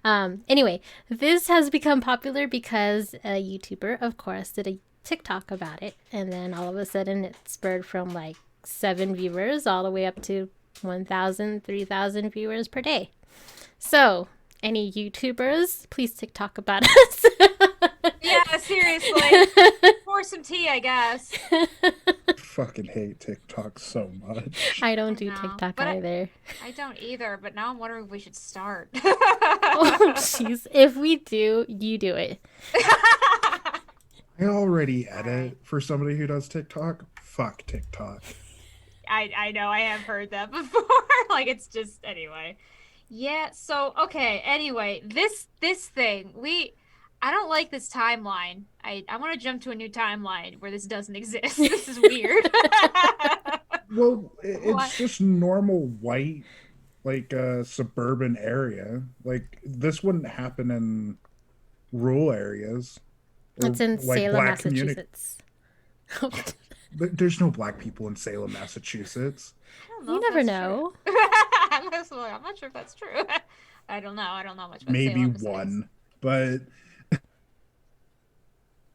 Speaker 5: Anyway, this has become popular because a YouTuber, of course, did a TikTok about it. And then all of a sudden it spurred from like 7 viewers all the way up to 1,000, 3,000 viewers per day. So... any YouTubers, please TikTok about us.
Speaker 6: Yeah, seriously. Pour some tea, I guess.
Speaker 3: Fucking hate TikTok so much.
Speaker 5: I don't do
Speaker 6: No,
Speaker 5: TikTok
Speaker 6: but
Speaker 5: either.
Speaker 6: I don't either, but now I'm wondering if we should start.
Speaker 5: Oh, jeez. If we do, you do it.
Speaker 3: I already edit for somebody who does TikTok. Fuck TikTok.
Speaker 6: I know, I have heard that before. Like, it's just, anyway. Yeah, so, okay, anyway, this thing, I don't like this timeline. I want to jump to a new timeline where this doesn't exist. This is weird.
Speaker 3: Well, it's
Speaker 6: What?
Speaker 3: just normal white, like, suburban area. Like, this wouldn't happen in rural areas. or,
Speaker 5: It's in
Speaker 3: like,
Speaker 5: Salem,
Speaker 3: black communi-
Speaker 5: Massachusetts.
Speaker 3: There's no black people in Salem, Massachusetts.
Speaker 6: I don't know
Speaker 5: You
Speaker 6: if
Speaker 5: never
Speaker 6: that's
Speaker 5: know.
Speaker 6: true. I'm not sure if that's true. I don't know. I don't know much about
Speaker 3: Maybe
Speaker 6: Salem besides-
Speaker 3: one, but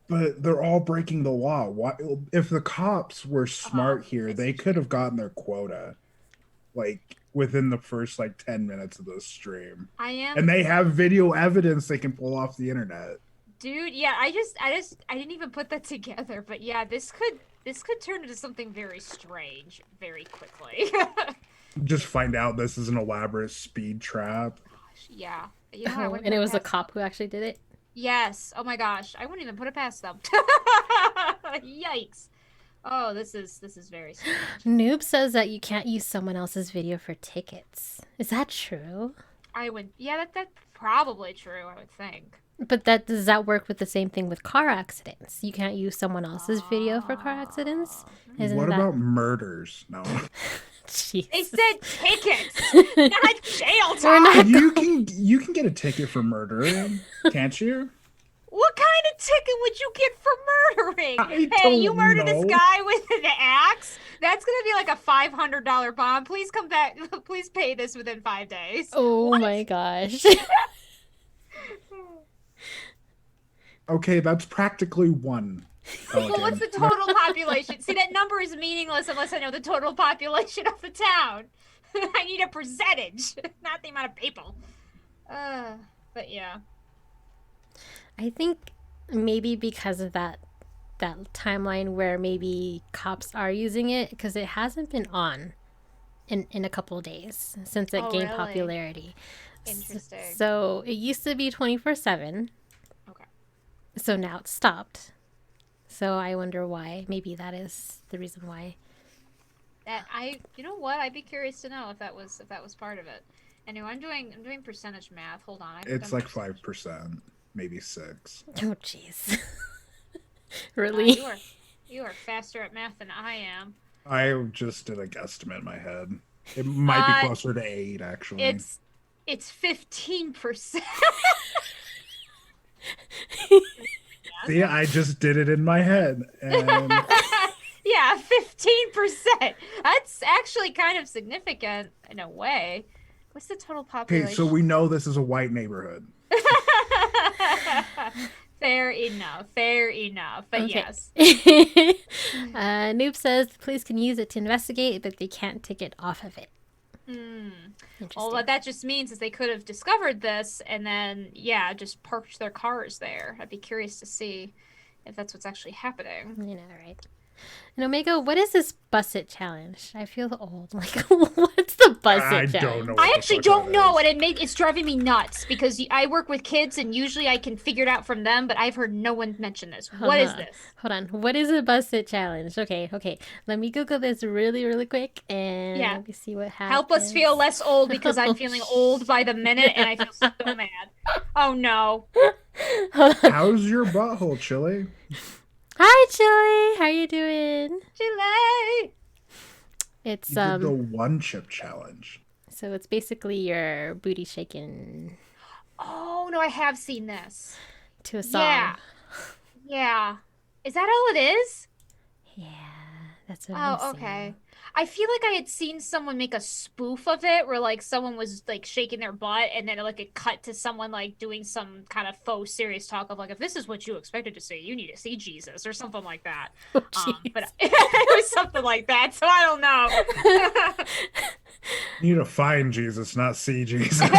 Speaker 3: they're all breaking the law. Why? If the cops were smart here, they could have gotten their quota, like within the first like 10 minutes of the stream.
Speaker 6: I am,
Speaker 3: And they have video evidence they can pull off the internet.
Speaker 6: dude. Yeah, I didn't even put that together. But yeah, this could turn into something very strange very quickly.
Speaker 3: Just find out this is an elaborate speed trap.
Speaker 6: Yeah. You know, I wouldn't
Speaker 5: And it
Speaker 6: put
Speaker 5: was a
Speaker 6: past-
Speaker 5: cop who actually did it.
Speaker 6: Yes. Oh my gosh. I wouldn't even put it past them. Yikes. Oh, this is very strange.
Speaker 5: Noob says that you can't use someone else's video for tickets. Is that true?
Speaker 6: I would. Yeah, that's probably true. I would think.
Speaker 5: But that does that work with the same thing with car accidents? You can't use someone else's video for car accidents? Isn't
Speaker 3: What
Speaker 5: that
Speaker 3: about murders? No.
Speaker 5: Jeez.
Speaker 6: They said tickets, not jail
Speaker 5: We're
Speaker 6: time.
Speaker 5: not
Speaker 3: You can get a ticket for murdering, can't you?
Speaker 6: What kind of ticket would you get for murdering?
Speaker 3: I
Speaker 6: Hey, you
Speaker 3: don't
Speaker 6: murdered this
Speaker 3: know.
Speaker 6: guy with an axe? That's gonna be like a $500 bond. Please come back. Please pay this within 5 days.
Speaker 5: Oh my gosh.
Speaker 3: Okay, that's practically one.
Speaker 6: Well,
Speaker 3: Pelican.
Speaker 6: what's the total population? See, that number is meaningless unless I know the total population of the town. I need a percentage, not the amount of people. But yeah.
Speaker 5: I think maybe because of that timeline where maybe cops are using it because it hasn't been on in a couple of days since it
Speaker 6: Oh,
Speaker 5: gained
Speaker 6: really?
Speaker 5: popularity.
Speaker 6: Interesting.
Speaker 5: So it used to be 24/7.
Speaker 6: Okay.
Speaker 5: So now it's stopped. So I wonder why. Maybe that is the reason why.
Speaker 6: You know what? I'd be curious to know if that was part of it. Anyway, I'm doing percentage math. Hold on.
Speaker 3: It's like 5%, maybe 6.
Speaker 5: Oh jeez. Really?
Speaker 6: You are faster at math than I am.
Speaker 3: I just did a guesstimate in my head. It might be closer to 8, actually.
Speaker 6: It's 15%.
Speaker 3: See, I just did it in my head, and
Speaker 6: Yeah, 15%. That's actually kind of significant in a way. What's the total population?
Speaker 3: okay, so we know this is a white neighborhood.
Speaker 6: Fair enough. But
Speaker 5: Okay.
Speaker 6: yes.
Speaker 5: Noob says the police can use it to investigate, but they can't take it off of it. Interesting.
Speaker 6: Well, what that just means is they could have discovered this and then, yeah, just parked their cars there. I'd be curious to see if that's what's actually happening.
Speaker 5: You know, right? And Omega, what is this Busset challenge? I feel old. Like, what's the Busset
Speaker 3: I
Speaker 5: challenge?
Speaker 3: don't know.
Speaker 6: I
Speaker 3: what the
Speaker 6: actually
Speaker 3: fuck
Speaker 6: don't
Speaker 3: that
Speaker 6: know,
Speaker 3: is.
Speaker 6: and it's driving me nuts because I work with kids and usually I can figure it out from them, but I've heard no one mention this. What is this?
Speaker 5: Hold on. What is a Busset challenge? Okay. Let me Google this really, really quick and
Speaker 6: Yeah.
Speaker 5: let me see what happens.
Speaker 6: Help us feel less old because I'm feeling old by the minute and I feel so mad. Oh no.
Speaker 5: Hold on.
Speaker 3: How's your butthole, Chili?
Speaker 5: Hi, Chili. How you doing?
Speaker 6: Chile.
Speaker 5: It's
Speaker 3: You did the one chip challenge.
Speaker 5: so it's basically your booty shaking
Speaker 6: Oh no, I have seen this.
Speaker 5: to a song.
Speaker 6: Yeah. Is that all it is?
Speaker 5: Yeah, that's what I'm
Speaker 6: Oh,
Speaker 5: seeing.
Speaker 6: okay. I feel like I had seen someone make a spoof of it where like someone was like shaking their butt and then like it cut to someone like doing some kind of faux serious talk of like if this is what you expected to see, you need to see Jesus or something like that.
Speaker 5: Oh,
Speaker 6: But it was something like that, so I don't know.
Speaker 3: You need to find Jesus, not see Jesus.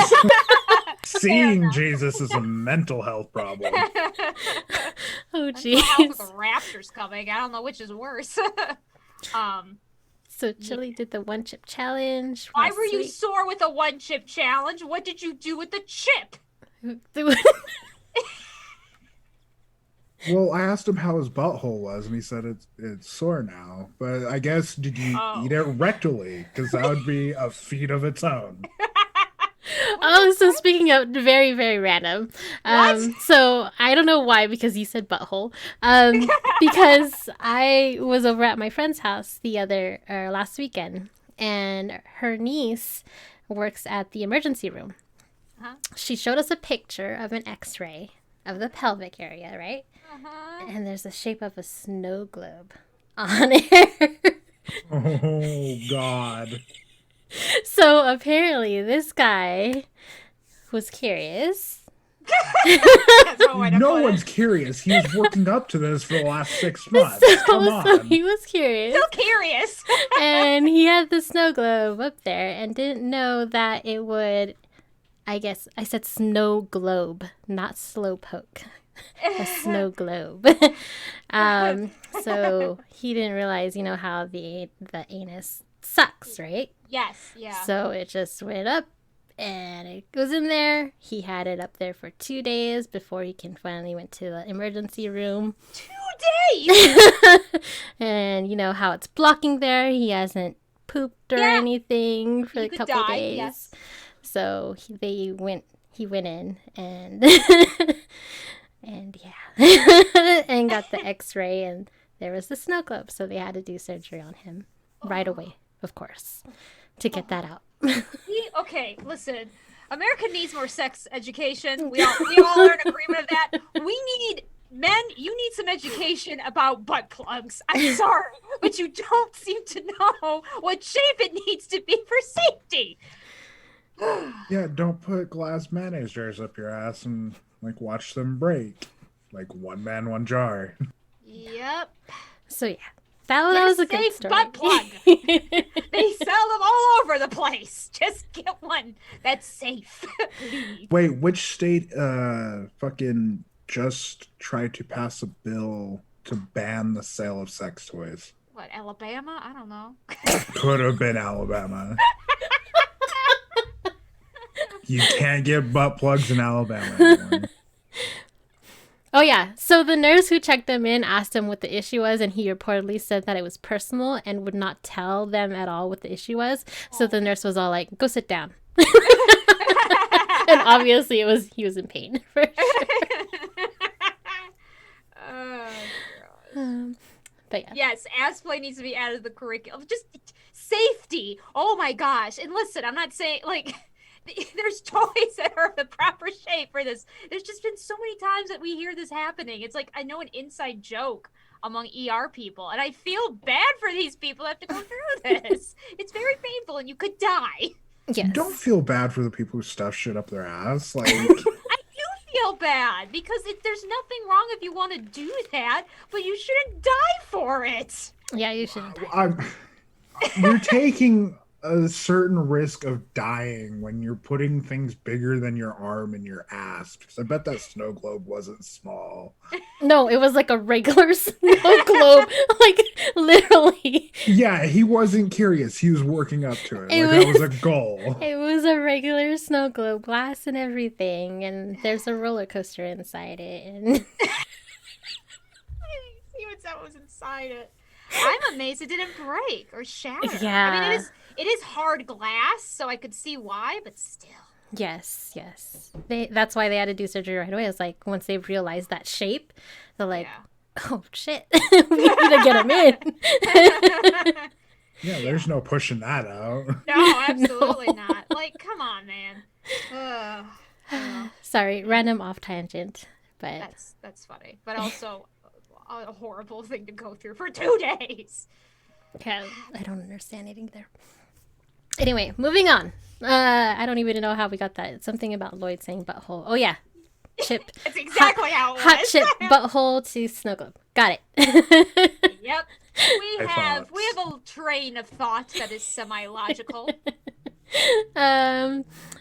Speaker 3: Seeing Jesus is a mental health problem.
Speaker 5: Oh,
Speaker 6: Mental health with
Speaker 5: jeez.
Speaker 6: the raptors coming. I don't know which is worse.
Speaker 5: So Chili did the one chip challenge.
Speaker 6: Why
Speaker 5: last
Speaker 6: were you
Speaker 5: week.
Speaker 6: sore with the one chip challenge? What did you do with the chip?
Speaker 3: Well, I asked him how his butthole was, and he said it's sore now. But I guess, did you
Speaker 6: Oh.
Speaker 3: eat it rectally? Because that would be a feat of its own.
Speaker 5: Oh, so speaking of very, very random. So I don't know why, because you said butthole. Because I was over at my friend's house last weekend, and her niece works at the emergency room.
Speaker 6: Uh-huh.
Speaker 5: She showed us a picture of an x-ray of the pelvic area, right?
Speaker 6: Uh-huh.
Speaker 5: And there's the shape of a snow globe on it.
Speaker 3: Oh, God.
Speaker 5: So apparently this guy was curious.
Speaker 6: That's one way to
Speaker 3: No
Speaker 6: put it.
Speaker 3: one's curious. He was working up to this for the last 6 months. Come
Speaker 5: So
Speaker 3: on.
Speaker 5: he was curious.
Speaker 6: So curious.
Speaker 5: And he had the snow globe up there and didn't know that it would, I guess I said snow globe, not slow poke. A snow globe. So he didn't realize, how the anus sucks, right?
Speaker 6: Yes, yeah.
Speaker 5: So it just went up And it goes in there. He had it up there for 2 days before he can finally went to the emergency room.
Speaker 6: 2 days.
Speaker 5: And you know how it's blocking there. He hasn't pooped or anything for
Speaker 6: You
Speaker 5: a
Speaker 6: could
Speaker 5: couple
Speaker 6: die,
Speaker 5: days.
Speaker 6: yes.
Speaker 5: So he went in and and yeah, and got the X-ray, and there was the snow globe. So they had to do surgery on him right away, of course, to get that out.
Speaker 6: Okay, listen. America needs more sex education. We all are in agreement of that. Men, you need some education about butt plugs. I'm sorry, but you don't seem to know what shape it needs to be for safety.
Speaker 3: Yeah, don't put glass mayonnaise jars up your ass and like watch them break. Like one man, one jar.
Speaker 6: Yep.
Speaker 5: So yeah, that was a good
Speaker 6: Safe
Speaker 5: story.
Speaker 6: butt plug. They sell them all over the place. Just get one that's safe. Please.
Speaker 3: Wait, which state fucking just tried to pass a bill to ban the sale of sex toys?
Speaker 6: What, Alabama? I don't know.
Speaker 3: Could have been Alabama. You can't get butt plugs in Alabama anymore.
Speaker 5: Oh yeah, so the nurse who checked them in asked him what the issue was, and he reportedly said that it was personal and would not tell them at all what the issue was. So the nurse was all like, "Go sit down." And obviously he was in pain for sure. But yeah.
Speaker 6: Yes, ass play needs to be added to the curriculum. Just safety. Oh my gosh. And listen, I'm not saying like there's toys that are the proper shape for this. There's just been so many times that we hear this happening. It's like I know an inside joke among ER people, and I feel bad for these people who have to go through this. It's very painful, and you could die.
Speaker 5: Yes.
Speaker 3: Don't feel bad for the people who stuff shit up their ass. Like,
Speaker 6: I do feel bad because there's nothing wrong if you want to do that, but you shouldn't die for it.
Speaker 5: Yeah, you shouldn't.
Speaker 3: you're taking a certain risk of dying when you're putting things bigger than your arm in your ass. Because I bet that snow globe wasn't small.
Speaker 5: No, it was like a regular snow globe, like literally.
Speaker 3: Yeah, he wasn't curious. He was working up to it. That was a goal.
Speaker 5: It was a regular snow globe, glass and everything, and there's a roller coaster inside it. And
Speaker 6: I didn't see what was inside it. I'm amazed it didn't break or shatter.
Speaker 5: Yeah.
Speaker 6: I mean, it is hard glass, so I could see why, but still.
Speaker 5: yes. That's why they had to do surgery right away. It's like once they realized that shape, they're like, "Oh shit, we need to get him in."
Speaker 3: Yeah, there's no pushing that out.
Speaker 6: No, absolutely not. Like, come on, man.
Speaker 5: Sorry, random off tangent, but
Speaker 6: That's funny, but also a horrible thing to go through for 2 days.
Speaker 5: yeah, I don't understand it either. Anyway, moving on. I don't even know how we got that. It's something about Lloyd saying butthole. Oh yeah, Chip.
Speaker 6: That's exactly how it was.
Speaker 5: Hot chip butthole to snow globe. Got it.
Speaker 6: Yep. We have a train of thought that is semi-logical.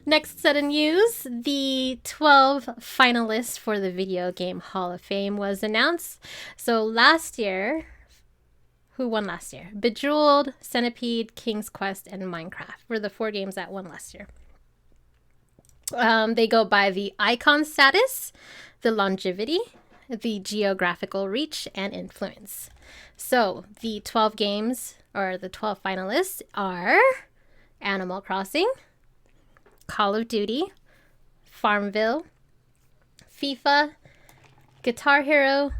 Speaker 5: Next set of news, the 12 finalists for the Video Game Hall of Fame was announced. So last year, who won last year? Bejeweled, Centipede, King's Quest, and Minecraft were the 4 games that won last year. They go by the icon status, the longevity, the geographical reach, and influence. So the 12 games, or the 12 finalists, are Animal Crossing, Call of Duty, Farmville, FIFA, Guitar Hero,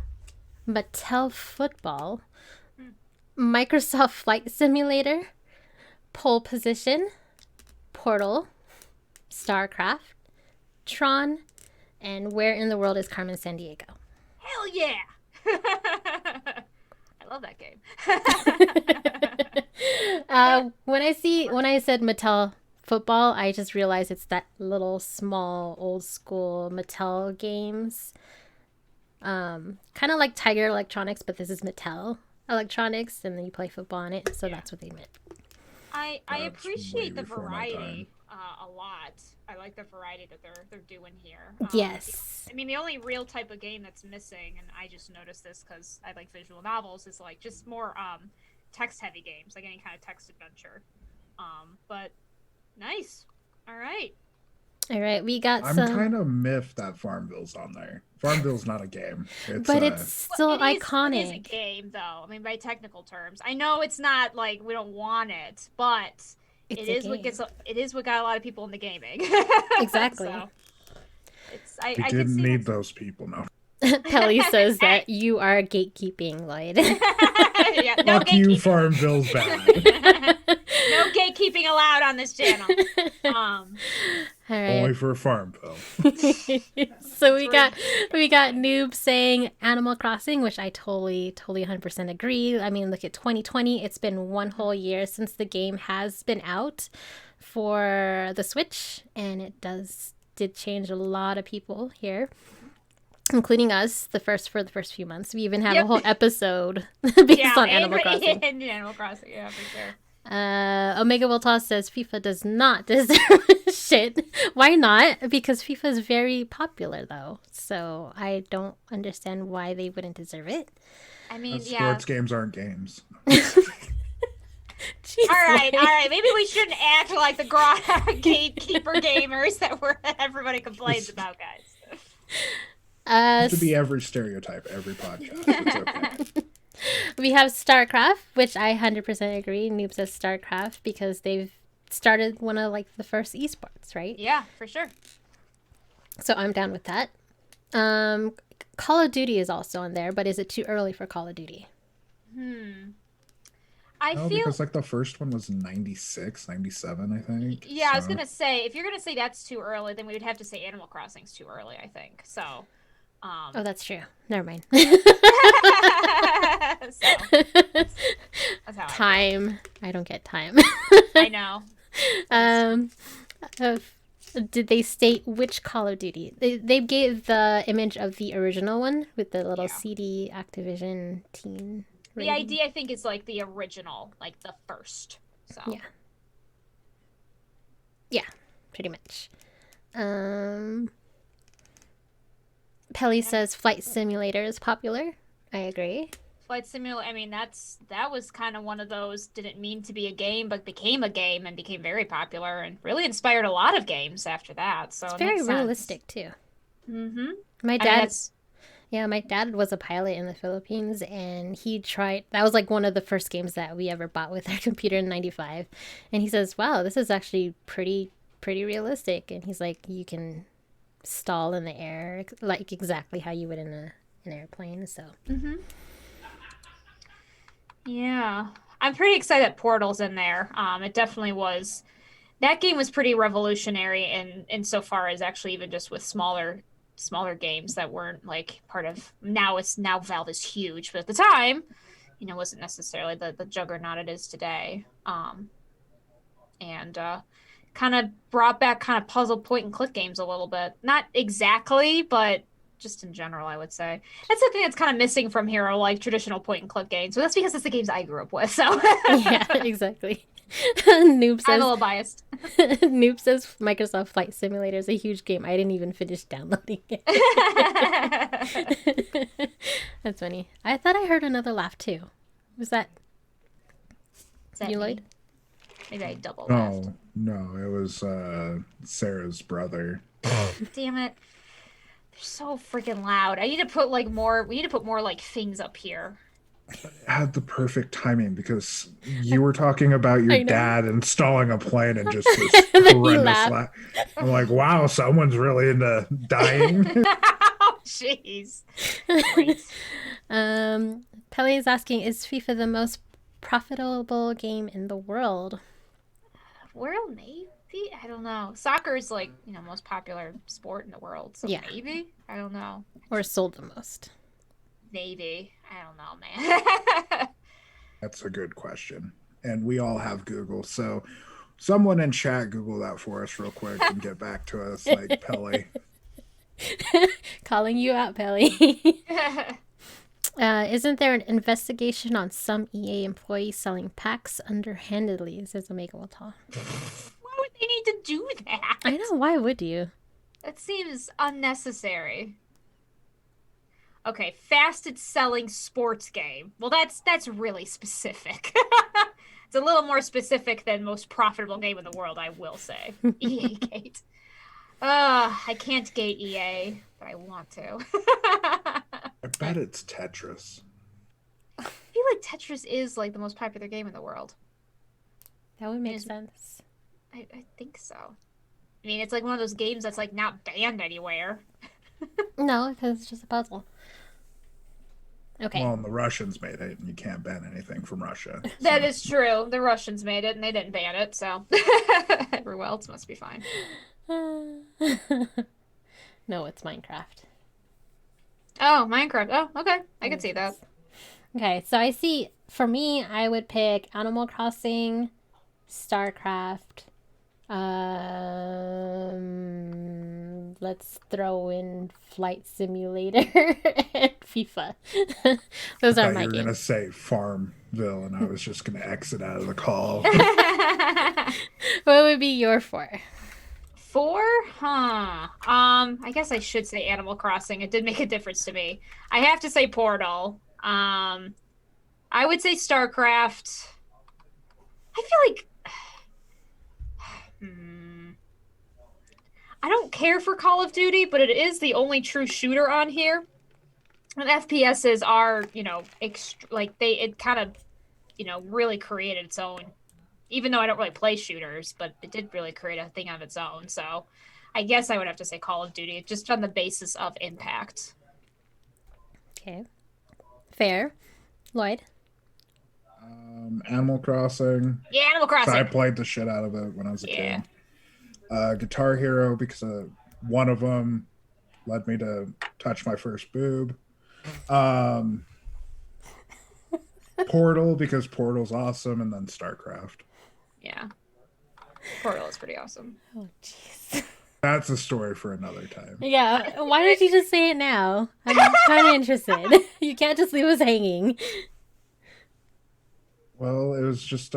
Speaker 5: Mattel Football, Microsoft Flight Simulator, Pole Position, Portal, StarCraft, Tron, and Where in the World is Carmen Sandiego?
Speaker 6: Hell yeah! I love that game.
Speaker 5: When I said Mattel Football, I just realized it's that little small old school Mattel games. Kind of like Tiger Electronics, but this is Mattel Electronics, and then you play football on it. So that's what they meant.
Speaker 6: I
Speaker 3: That's
Speaker 6: appreciate
Speaker 3: way
Speaker 6: the
Speaker 3: before my
Speaker 6: variety a lot. I like the variety that they're doing here.
Speaker 5: Yes.
Speaker 6: I mean, the only real type of game that's missing, and I just noticed this because I like visual novels, is like just more text-heavy games, like any kind of text adventure. But nice. All right.
Speaker 5: All right, we got
Speaker 3: I'm
Speaker 5: some,
Speaker 3: kind of miffed that Farmville's on there. Farmville's not a game. It's
Speaker 5: but it's still
Speaker 6: It is a
Speaker 5: iconic.
Speaker 6: game, though. I mean, by technical terms, I know it's not like we don't want it, but
Speaker 5: It's
Speaker 6: it
Speaker 5: a
Speaker 6: is what
Speaker 5: game.
Speaker 6: it is what got a lot of people into gaming.
Speaker 5: Exactly.
Speaker 6: So,
Speaker 3: we
Speaker 6: I can
Speaker 3: didn't
Speaker 6: see
Speaker 3: need those people. No.
Speaker 5: Pelly says that you are gatekeeping, Lloyd.
Speaker 6: Yeah, no
Speaker 3: Fuck you,
Speaker 6: gatekeeping.
Speaker 3: Farmville's bad.
Speaker 6: No gatekeeping allowed on this channel.
Speaker 5: All
Speaker 3: Only
Speaker 5: right.
Speaker 3: for Farmville.
Speaker 5: So we got Noob saying Animal Crossing, which I totally 100% agree. I mean, look at 2020. It's been one whole year since the game has been out for the Switch, and it did change a lot of people here, including us, for the first few months. We even have a whole episode based on Animal Crossing.
Speaker 6: Animal Crossing, yeah, for sure.
Speaker 5: Omega Voltas says FIFA does not deserve shit. Why not? Because FIFA is very popular, though. So I don't understand why they wouldn't deserve it.
Speaker 6: I mean,
Speaker 3: Sports games aren't games.
Speaker 5: Jeez,
Speaker 6: All right.
Speaker 5: Lloyd.
Speaker 6: Maybe we shouldn't act like the gatekeeper gamers that everybody complains about, guys.
Speaker 3: To be every stereotype, every podcast. It's okay.
Speaker 5: We have StarCraft, which I 100% agree. Noob says StarCraft because they've started one of the first esports, right?
Speaker 6: Yeah, for sure.
Speaker 5: So I'm down with that. Call of Duty is also on there, but is it too early for Call of Duty?
Speaker 6: I
Speaker 3: No,
Speaker 6: feel
Speaker 3: because the first one was 96, 97, I think.
Speaker 6: I was gonna say, if you're gonna say that's too early, then we would have to say Animal Crossing's too early, I think. So
Speaker 5: Oh, that's true. Never mind.
Speaker 6: so, that's how
Speaker 5: Time. I don't get time.
Speaker 6: I know.
Speaker 5: Uh, did they state which Call of Duty? They gave the image of the original one with the little CD Activision teen.
Speaker 6: The idea, I think, is the original, the first. So
Speaker 5: yeah, pretty much. Pelly says Flight Simulator is popular. I agree.
Speaker 6: Flight Simulator, I mean, that was kind of one of those didn't mean to be a game, but became a game and became very popular and really inspired a lot of games after that. So
Speaker 5: It's
Speaker 6: it
Speaker 5: very
Speaker 6: makes sense.
Speaker 5: realistic too.
Speaker 6: Mm-hmm.
Speaker 5: My
Speaker 6: I mean,
Speaker 5: dad, my dad was a pilot in the Philippines, and he tried. That was one of the first games that we ever bought with our computer in '95, and he says, "Wow, this is actually pretty realistic." And he's like, "You can stall in the air exactly how you would in an airplane." So.
Speaker 6: Yeah, I'm pretty excited that Portal's in there. It definitely was. That game was pretty revolutionary in so far as actually even just with smaller games that weren't part of. Now Valve is huge, but at the time, wasn't necessarily the juggernaut it is today. And kind of brought back kind of puzzle point and click games a little bit. Not exactly, but just in general, I would say. That's the thing that's kind of missing from here, traditional point and click games. But that's because it's the games I grew up with, so.
Speaker 5: Yeah, exactly. Noob says,
Speaker 6: I'm a little biased.
Speaker 5: Noob says Microsoft Flight Simulator is a huge game. I didn't even finish downloading it. That's funny. I thought I heard another laugh too. Was that
Speaker 6: Is that
Speaker 5: you,
Speaker 6: me?
Speaker 5: Lloyd?
Speaker 6: Maybe I double laughed.
Speaker 3: No, it was Sarah's brother.
Speaker 6: Damn it. They're so freaking loud. I need to put more we need to put more things up here.
Speaker 3: It had the perfect timing because you were talking about your dad installing a plane and just this horrendous laugh. I'm like, wow, someone's really into dying.
Speaker 6: Oh, jeez.
Speaker 5: Pele is asking, is FIFA the most profitable game in the world?
Speaker 6: Well, maybe. I don't know. Soccer is most popular sport in the world. So maybe. I don't know.
Speaker 5: Or sold the most?
Speaker 6: Maybe. I don't know, man.
Speaker 3: That's a good question. And we all have Google. So someone in chat Google that for us real quick and get back to us like Pele.
Speaker 5: Calling you out, Pele. Isn't there an investigation on some EA employees selling packs underhandedly, says Omega Wata.
Speaker 6: Why would they need to do that?
Speaker 5: I know, why would you?
Speaker 6: That seems unnecessary. Okay, fastest selling sports game. Well, that's really specific. It's a little more specific than most profitable game in the world, I will say. EA Gate. I can't gate EA, but I want to.
Speaker 3: I bet it's Tetris.
Speaker 6: I feel like Tetris is like the most popular game in the world.
Speaker 5: That would make sense.
Speaker 6: I think so. I mean, it's like one of those games that's like not banned anywhere.
Speaker 5: No, because it's just a puzzle. Okay.
Speaker 3: Well, and the Russians made it, and you can't ban anything from Russia.
Speaker 6: That is true. The Russians made it, and they didn't ban it, so everyone else must be fine.
Speaker 5: No, it's Minecraft.
Speaker 6: Oh, Minecraft. Oh, okay. I can see that.
Speaker 5: Okay, so I see, for me, I would pick Animal Crossing, StarCraft, let's throw in Flight Simulator and FIFA. Those are my
Speaker 3: You were
Speaker 5: games.
Speaker 3: gonna say Farmville, and I was just gonna exit out of the call.
Speaker 5: What would be your 4?
Speaker 6: 4? Huh. I guess I should say Animal Crossing. It did make a difference to me. I have to say Portal. I would say StarCraft. I feel like I don't care for Call of Duty, but it is the only true shooter on here. And FPSs are, it kind of, really created its own. Even though I don't really play shooters, but it did really create a thing of its own. So I guess I would have to say Call of Duty, just on the basis of impact.
Speaker 5: Okay. Fair. Lloyd?
Speaker 3: Animal Crossing.
Speaker 6: Yeah, Animal Crossing.
Speaker 3: So I played the shit out of it when I was a kid. Guitar Hero, because one of them led me to touch my first boob. Portal, because Portal's awesome, and then StarCraft.
Speaker 6: Yeah. Portal is pretty awesome.
Speaker 5: Oh, jeez.
Speaker 3: That's a story for another time.
Speaker 5: Yeah, why did you just say it now? I'm kind of interested. You can't just leave us hanging.
Speaker 3: Well, it was just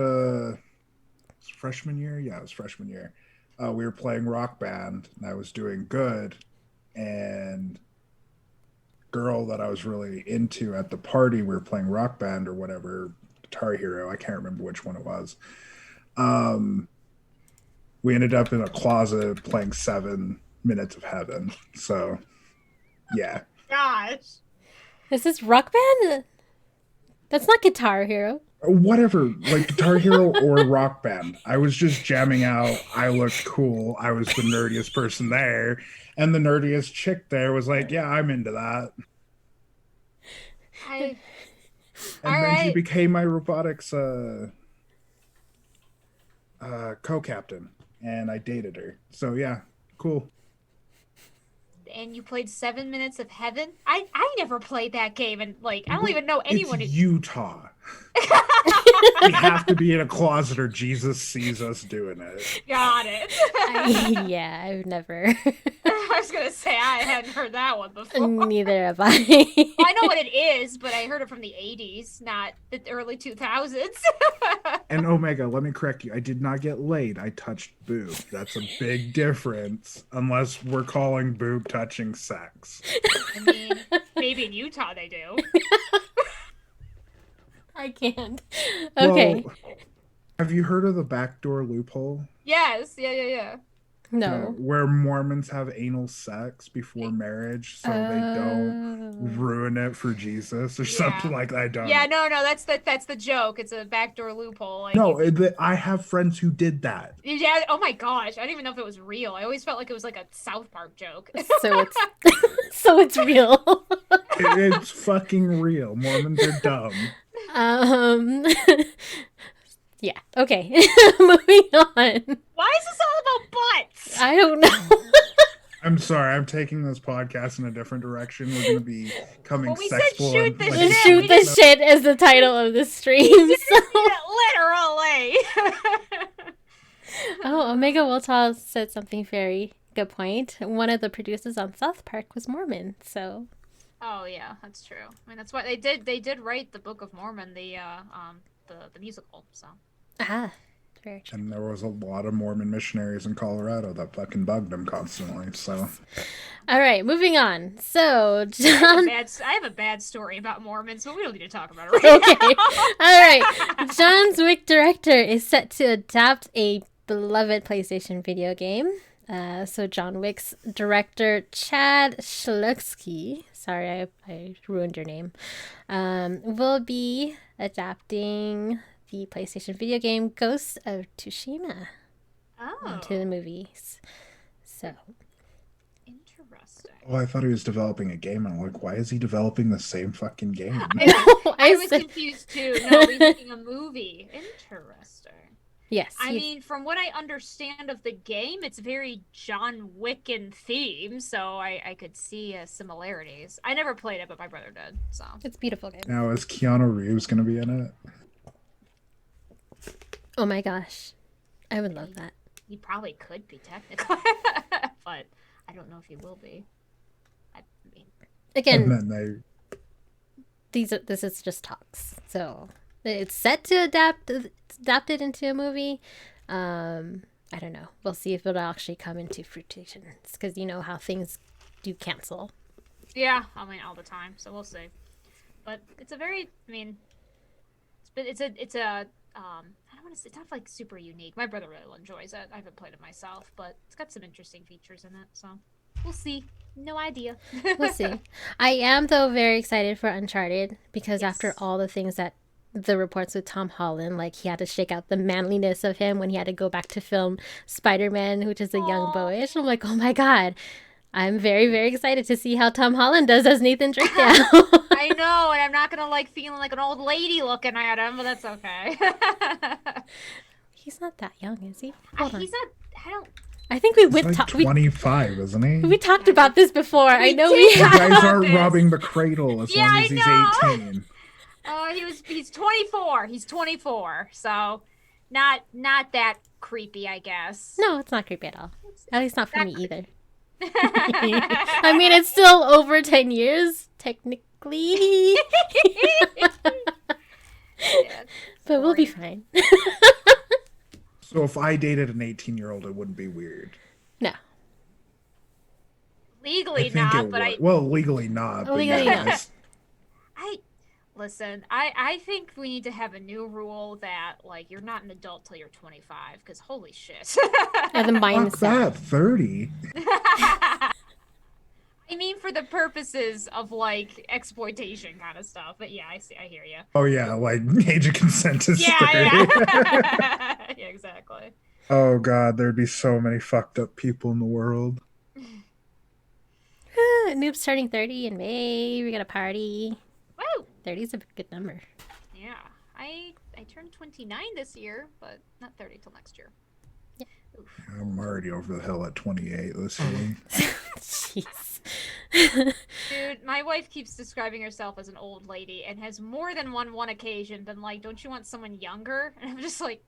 Speaker 3: freshman year. Yeah, it was freshman year. We were playing Rock Band, and I was doing good. And girl that I was really into at the party, we were playing Rock Band or whatever, Guitar Hero. I can't remember which one it was. We ended up in a closet playing 7 Minutes of Heaven. So, yeah.
Speaker 6: Gosh.
Speaker 5: Is this Rock Band? That's not Guitar Hero.
Speaker 3: Whatever, like Guitar Hero or Rock Band. I was just jamming out. I looked cool. I was the nerdiest person there. And the nerdiest chick there was like, yeah, I'm into that. And then she became my robotics co-captain. And I dated her. So yeah, cool.
Speaker 6: And you played 7 Minutes of Heaven? I never played that game, and I don't even know anyone.
Speaker 3: It's Utah. We have to be in a closet or Jesus sees us doing it.
Speaker 6: Got it.
Speaker 5: Yeah, I've never.
Speaker 6: I was gonna say I hadn't heard that one before.
Speaker 5: Neither have I.
Speaker 6: I know what it is, but I heard it from the 80s, not the early 2000s.
Speaker 3: And Omega, let me correct you. I did not get laid. I touched boob. That's a big difference, unless we're calling boob touching sex.
Speaker 6: I mean, maybe in Utah they do.
Speaker 5: I can't. Okay.
Speaker 3: Well, have you heard of the backdoor loophole?
Speaker 6: Yes. Yeah.
Speaker 5: No.
Speaker 3: Where Mormons have anal sex before marriage so they don't ruin it for Jesus or something like that. I don't know.
Speaker 6: No, that's the joke. It's a backdoor loophole.
Speaker 3: I have friends who did that.
Speaker 6: Yeah, oh my gosh. I don't even know if it was real. I always felt like it was like a South Park joke.
Speaker 5: So it's real.
Speaker 3: It's fucking real. Mormons are dumb.
Speaker 5: Yeah. Okay. Moving on.
Speaker 6: Why is this all about butts?
Speaker 5: I don't know.
Speaker 3: I'm sorry. I'm taking this podcast in a different direction. We're going to be coming
Speaker 6: Well, we said
Speaker 3: sexual.
Speaker 6: shoot the
Speaker 3: and,
Speaker 6: shit.
Speaker 5: Shoot the shit is the title of the stream. So.
Speaker 6: Literally.
Speaker 5: Oh, Omega Wiltall said something very good point. One of the producers on South Park was Mormon, so.
Speaker 6: Oh yeah, that's true. I mean, that's why they did write the Book of Mormon, the musical. So.
Speaker 5: Very true.
Speaker 3: And there was a lot of Mormon missionaries in Colorado that fucking bugged him constantly. So.
Speaker 5: All right, moving on. So, John.
Speaker 6: I have a bad story about Mormons, but we don't need to talk about it right
Speaker 5: Okay. All right. John Wick director is set to adapt a beloved PlayStation video game. So John Wick's director Chad Schlutsky, sorry I ruined your name, will be adapting the PlayStation video game Ghost of Tsushima onto the movies. So
Speaker 6: interesting.
Speaker 3: Oh, I thought he was developing a game, and I'm like, why is he developing the same fucking game?
Speaker 6: I was confused too. No, he's making a movie. Interesting.
Speaker 5: Yes.
Speaker 6: I mean, from what I understand of the game, it's very John Wick in theme, so I could see similarities. I never played it, but my brother did, so.
Speaker 5: It's a beautiful game.
Speaker 3: Now, is Keanu Reeves going to be in it?
Speaker 5: Oh my gosh. I would love that.
Speaker 6: He probably could be, technically, but I don't know if he will be. I mean,
Speaker 5: again,
Speaker 3: and then
Speaker 5: this is just talks, so it's set to adapted into a movie. I don't know. We'll see if it'll actually come into fruition, because you know how things do cancel.
Speaker 6: Yeah, I mean all the time, so we'll see. But it's a very, I mean, it's a I don't want to say, it's not like super unique. My brother really enjoys it. I haven't played it myself, but it's got some interesting features in it, so we'll see. No idea.
Speaker 5: We'll see. I am, though, very excited for Uncharted, because after all the things that the reports with Tom Holland, like he had to shake out the manliness of him when he had to go back to film Spider-Man, which is a young boyish. I'm like, oh my God. I'm very, very excited to see how Tom Holland does as Nathan Drake now.
Speaker 6: I know, and I'm not gonna like feeling like an old lady looking at him, but that's okay.
Speaker 5: He's not that young, is he?
Speaker 6: He's not. I don't.
Speaker 5: I think we
Speaker 3: he's like 25, isn't he?
Speaker 5: We talked about this before. I know we.
Speaker 3: You guys aren't robbing the cradle as long as he's 18.
Speaker 6: He's 24. He's 24, so not that creepy, I guess.
Speaker 5: No, it's not creepy at all. At least not for me either. I mean, it's still over 10 years, technically. But we'll be fine.
Speaker 3: So if I dated an 18-year-old, it wouldn't be weird.
Speaker 5: No.
Speaker 6: Legally not, but
Speaker 3: legally not. But
Speaker 5: legally not.
Speaker 6: Listen, I think we need to have a new rule that, like, you're not an adult till you're 25, because holy shit.
Speaker 5: And the mindset.
Speaker 3: Fuck that, 30.
Speaker 6: I mean, for the purposes of, like, exploitation kind of stuff. But yeah, I hear you.
Speaker 3: Oh yeah, like age of consent is 30.
Speaker 6: Yeah, exactly.
Speaker 3: Oh God, there'd be so many fucked up people in the world.
Speaker 5: Noob's turning 30 in May. We got a party.
Speaker 6: Woo!
Speaker 5: 30 is a good number.
Speaker 6: Yeah. I turned 29 this year, but not 30 till next year.
Speaker 5: Yeah.
Speaker 3: I'm already over the hill at 28 this year.
Speaker 5: Jeez.
Speaker 6: Dude, my wife keeps describing herself as an old lady and has more than one occasion been like, don't you want someone younger? And I'm just like,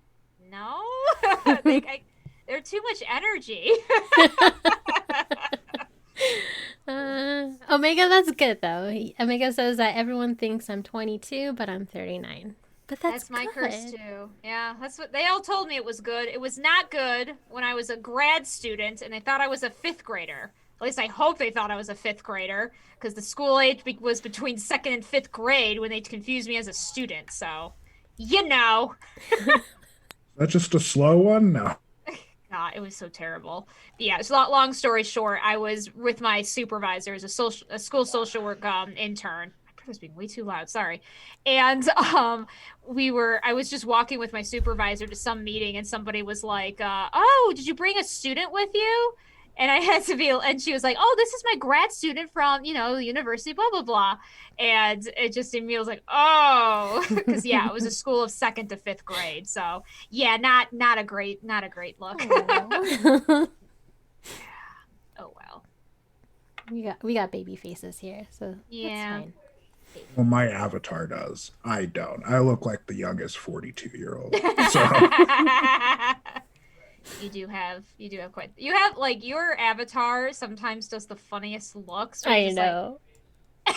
Speaker 6: no. They're too much energy.
Speaker 5: Omega, that's good though. Omega says that everyone thinks I'm 22, but I'm 39. But that's
Speaker 6: my
Speaker 5: good.
Speaker 6: curse too. Yeah, that's what they all told me. It was good. It was not good when I was a grad student and they thought I was a 5th grader. At least I hope they thought I was a 5th grader, because the school age was between 2nd and 5th grade when they confused me as a student. So, you know.
Speaker 3: That's just a slow one? No.
Speaker 6: God, it was so terrible. But yeah, it's long story short, I was with my supervisor as a school social work intern. My brother's being way too loud, sorry. And I was just walking with my supervisor to some meeting, and somebody was like, oh, did you bring a student with you? And I had to be, and she was like, oh, this is my grad student from, the university, blah, blah, blah. And it just immediately was like, oh, because yeah, it was a school of 2nd to 5th grade. So yeah, not a great look. Oh, well.
Speaker 5: We got baby faces here, so
Speaker 6: yeah.
Speaker 5: that's fine.
Speaker 3: Well, my avatar does. I don't. I look like the youngest 42-year-old. So.
Speaker 6: You do have quite. You have, like, your avatar sometimes does the funniest looks.
Speaker 5: I know. Like...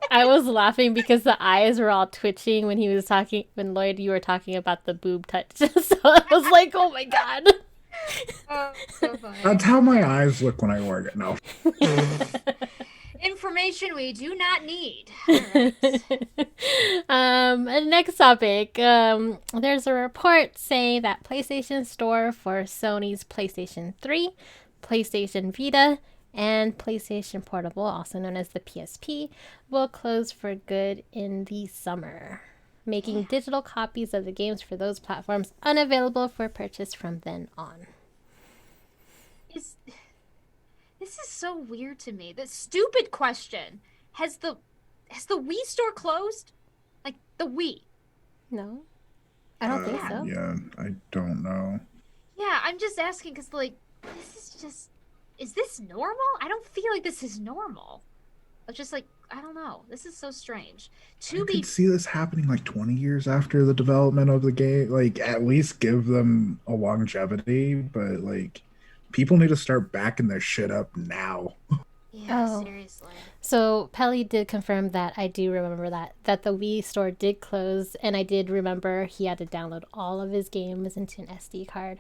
Speaker 5: I was laughing because the eyes were all twitching when he was talking. When Lloyd, you were talking about the boob touch, so I was like, "Oh my God."
Speaker 6: Oh, so funny.
Speaker 3: That's how my eyes look when I work it. No.
Speaker 6: And information we do not need. All right.
Speaker 5: Next topic. There's a report saying that PlayStation Store for Sony's PlayStation 3, PlayStation Vita, and PlayStation Portable, also known as the PSP, will close for good in the summer, making digital copies of the games for those platforms unavailable for purchase from then on.
Speaker 6: This is so weird to me. This stupid question. Has the Wii store closed? Like the Wii?
Speaker 5: No, I don't think so.
Speaker 3: Yeah, I don't know.
Speaker 6: Yeah, I'm just asking because is this normal? I don't feel like this is normal. It's just like, I don't know. This is so strange.
Speaker 3: I could see this happening like 20 years after the development of the game. Like, at least give them a longevity, but like, people need to start backing their shit up now.
Speaker 6: Yeah, seriously.
Speaker 5: So Pelly did confirm that. I do remember that the Wii store did close, and I did remember he had to download all of his games into an SD card.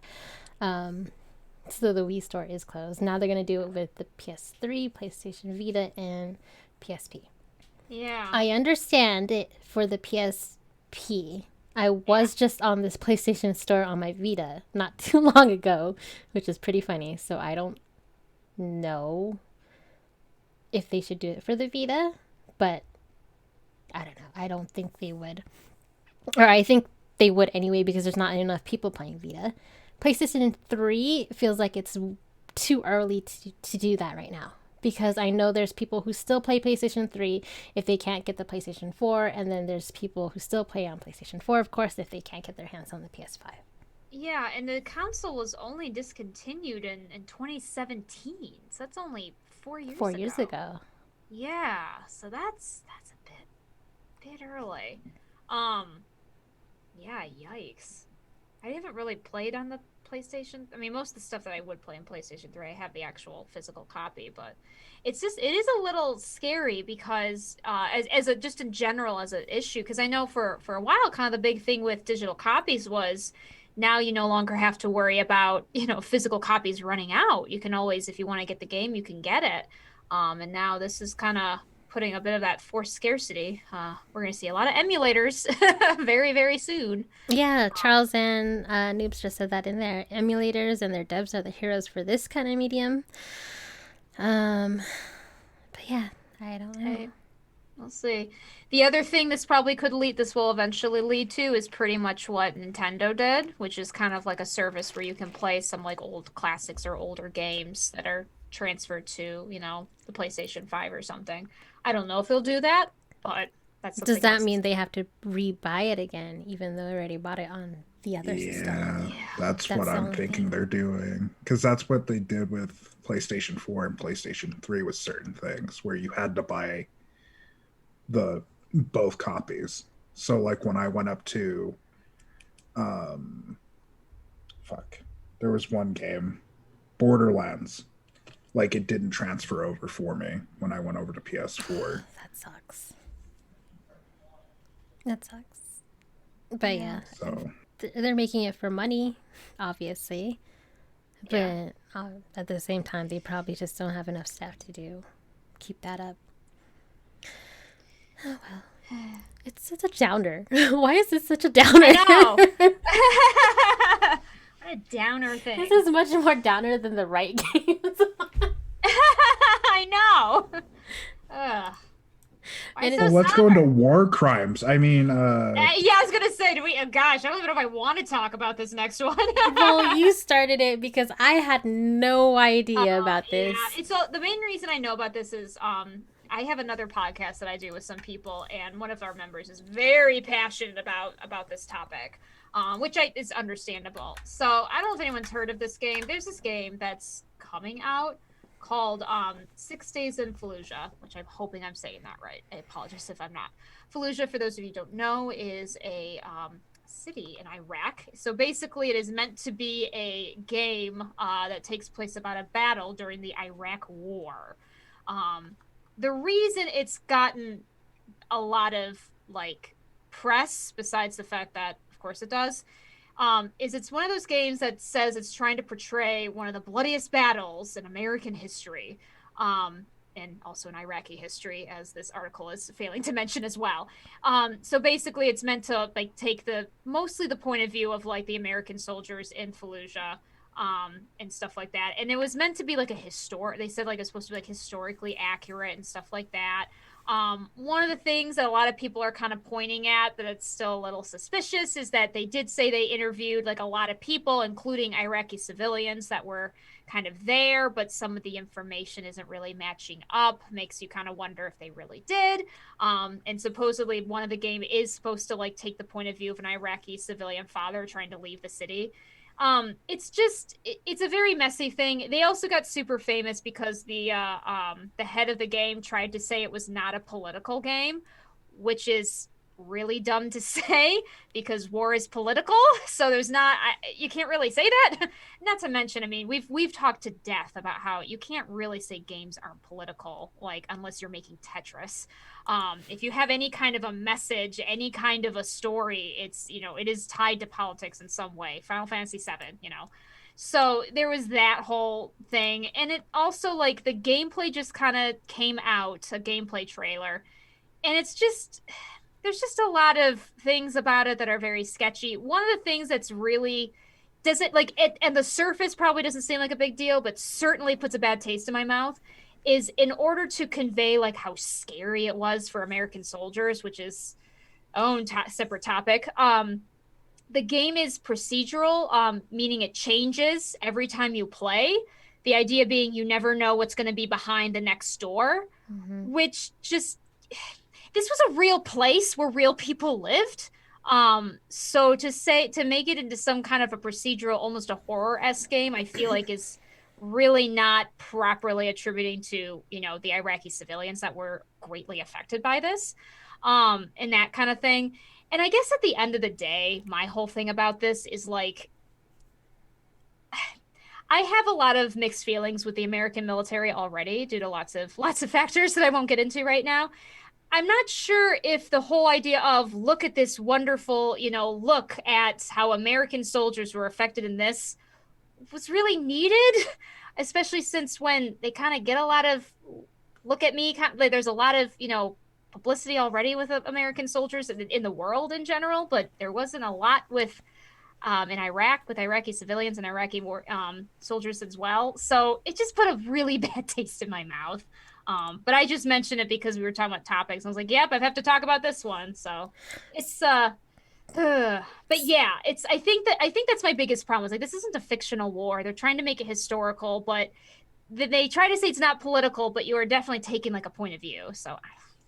Speaker 5: So the Wii store is closed. Now they're going to do it with the PS3, PlayStation Vita, and PSP.
Speaker 6: Yeah.
Speaker 5: I understand it for the PSP. I was just on this PlayStation store on my Vita not too long ago, which is pretty funny. So I don't know if they should do it for the Vita, but I don't know. I don't think they would. Or I think they would anyway because there's not enough people playing Vita. PlayStation 3 feels like it's too early to do that right now. Because I know there's people who still play PlayStation 3 if they can't get the PlayStation 4. And then there's people who still play on PlayStation 4, of course, if they can't get their hands on the PS5.
Speaker 6: Yeah, and the console was only discontinued in 2017. So that's only 4 years ago.
Speaker 5: 4 years ago.
Speaker 6: Yeah, so that's a bit early. Yeah, yikes. I haven't really played on the PlayStation. I mean, most of the stuff that I would play in PlayStation 3, I have the actual physical copy, but it is a little scary because just in general as an issue, because I know for a while kind of the big thing with digital copies was now you no longer have to worry about, physical copies running out. You can always, if you want to get the game, you can get it. And now this is kind of putting a bit of that forced scarcity. We're going to see a lot of emulators very, very soon.
Speaker 5: Yeah, Charles and Noobs just said that in there. Emulators and their devs are the heroes for this kind of medium. But yeah, I don't know.
Speaker 6: Okay. We'll see. The other thing this will eventually lead to is pretty much what Nintendo did, which is kind of like a service where you can play some like old classics or older games that are transferred to, the PlayStation 5 or something. I don't know if they'll do that, but that's something
Speaker 5: Does that
Speaker 6: else.
Speaker 5: mean they have to re-buy it again, even though they already bought it on the other system?
Speaker 3: Yeah, that's what I'm thinking they're doing. Because that's what they did with PlayStation 4 and PlayStation 3 with certain things, where you had to buy both copies. So like when I went up to there was one game, Borderlands. Like it didn't transfer over for me when I went over to PS4.
Speaker 5: That sucks. But yeah,
Speaker 3: So
Speaker 5: they're making it for money, obviously. But at the same time, they probably just don't have enough staff to keep that up. Oh well, it's a downer. Why is this such a downer?
Speaker 6: I know. What a downer thing.
Speaker 5: This is much more downer than the right games.
Speaker 6: I know. Ugh.
Speaker 3: Well, let's go into war crimes. I mean,
Speaker 6: yeah, I was gonna say, gosh, I don't even know if I want to talk about this next one.
Speaker 5: Well, you started it because I had no idea about this.
Speaker 6: Yeah. So the main reason I know about this is I have another podcast that I do with some people, and one of our members is very passionate about this topic, which is understandable. So I don't know if anyone's heard of this game. There's this game that's coming out called 6 Days in Fallujah, which I'm hoping I'm saying that right. I apologize if I'm not. Fallujah, for those of you who don't know, is a city in Iraq. So basically it is meant to be a game that takes place about a battle during the Iraq War. The reason it's gotten a lot of press, besides the fact that of course it does, is it's one of those games that says it's trying to portray one of the bloodiest battles in American history. And and also in Iraqi history, as this article is failing to mention as well. So basically, it's meant to like take mostly the point of view of like the American soldiers in Fallujah, and stuff like that. And it was meant to be like they said like it's supposed to be like historically accurate and stuff like that. One of the things that a lot of people are kind of pointing at that it's still a little suspicious is that they did say they interviewed like a lot of people, including Iraqi civilians that were kind of there, but some of the information isn't really matching up. Makes you kind of wonder if they really did. And supposedly one of the game is supposed to like take the point of view of an Iraqi civilian father trying to leave the city. It's a very messy thing. They also got super famous because the head of the game tried to say it was not a political game, which is really dumb to say because war is political. So you can't really say that. Not to mention, I mean, we've talked to death about how you can't really say games aren't political, like unless you're making Tetris. If you have any kind of a message, any kind of a story, it is tied to politics in some way. Final Fantasy VII, So there was that whole thing. And it also, like, the gameplay just kind of came out, a gameplay trailer. And there's just a lot of things about it that are very sketchy. One of the things that's really and the surface probably doesn't seem like a big deal, but certainly puts a bad taste in my mouth, is in order to convey like how scary it was for American soldiers, which is separate topic. The game is procedural, meaning it changes every time you play. The idea being you never know what's going to be behind the next door, which just, this was a real place where real people lived. So to make it into some kind of a procedural, almost a horror-esque game, I feel like is really not properly attributing to, the Iraqi civilians that were greatly affected by this, and that kind of thing. And I guess at the end of the day, my whole thing about this is like, I have a lot of mixed feelings with the American military already due to lots of factors that I won't get into right now. I'm not sure if the whole idea of look at this wonderful, look at how American soldiers were affected in this was really needed, especially since when they kind of get a lot of look at me, like there's a lot of, publicity already with American soldiers in the world in general, but there wasn't a lot with in Iraq with Iraqi civilians and Iraqi war soldiers as well. So it just put a really bad taste in my mouth. But I just mentioned it because we were talking about topics. I was like, yep, I have to talk about this one. So it's but yeah, I think that's my biggest problem. Is like, this isn't a fictional war. They're trying to make it historical, but they try to say it's not political, but you are definitely taking like a point of view. So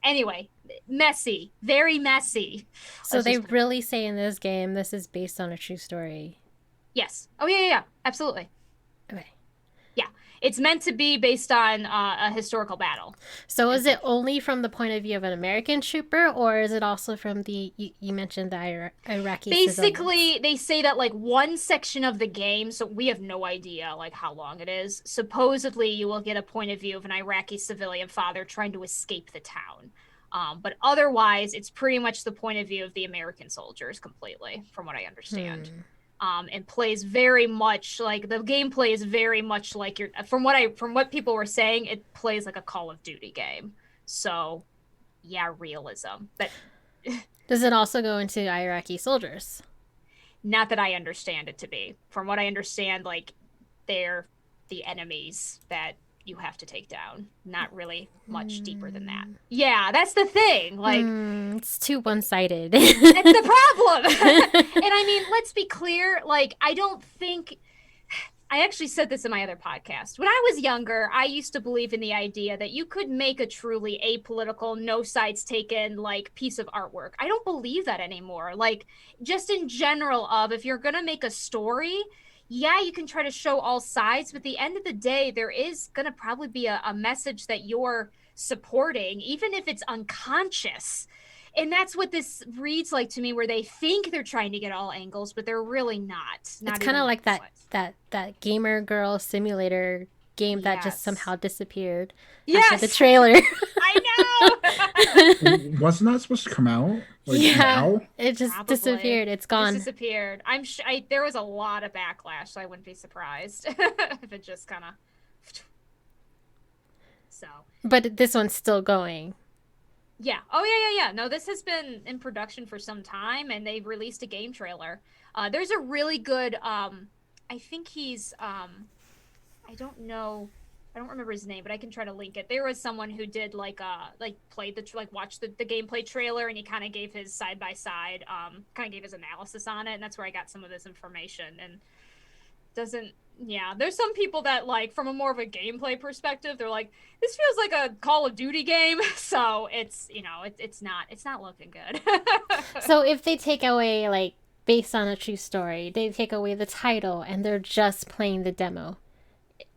Speaker 6: anyway, messy, very messy.
Speaker 5: So they really say in this game, this is based on a true story.
Speaker 6: Yes. Oh yeah, absolutely.
Speaker 5: Okay.
Speaker 6: Yeah, it's meant to be based on a historical battle.
Speaker 5: So is it only from the point of view of an American trooper, or is it also from you mentioned the Iraqi
Speaker 6: Basically,
Speaker 5: civilians?
Speaker 6: they say that like one section of the game, so we have no idea like how long it is. Supposedly, you will get a point of view of an Iraqi civilian father trying to escape the town. But otherwise, it's pretty much the point of view of the American soldiers completely, from what I understand. And plays very much like the gameplay is very much like from what people were saying, it plays like a Call of Duty game. So yeah, realism. But
Speaker 5: does it also go into Iraqi soldiers?
Speaker 6: Not that I understand it to be. From what I understand, like they're the enemies that you have to take down. Not really much deeper than that. Yeah, that's the thing. Like
Speaker 5: it's too one-sided.
Speaker 6: That's the problem. And I mean, let's be clear. Like, I don't think I actually said this in my other podcast. When I was younger, I used to believe in the idea that you could make a truly apolitical, no sides taken, like piece of artwork. I don't believe that anymore. Like, just in general of if you're going to make a story, yeah, you can try to show all sides, but at the end of the day, there is going to probably be a message that you're supporting, even if it's unconscious. And that's what this reads like to me, where they think they're trying to get all angles, but they're really not.
Speaker 5: It's kind of like that gamer girl simulator game that just somehow disappeared after the trailer.
Speaker 6: I know.
Speaker 3: Wasn't that supposed to come out? Like,
Speaker 5: yeah,
Speaker 3: now?
Speaker 5: it just disappeared. It's gone.
Speaker 6: It disappeared. I'm sure there was a lot of backlash, so I wouldn't be surprised if it just kind of. So,
Speaker 5: But this one's still going.
Speaker 6: yeah. Oh, yeah. No, this has been in production for some time, and they've released a game trailer. There's a really good, I think he's, I don't know. I don't remember his name, but I can try to link it. There was someone who did played watched the gameplay trailer, and he kind of gave his side by side, kind of gave his analysis on it, and that's where I got some of this information. And doesn't yeah, there's some people that like from a more of a gameplay perspective, they're like, this feels like a Call of Duty game. So it's it's not looking good.
Speaker 5: So if they take away, like, based on a true story, they take away the title and they're just playing the demo,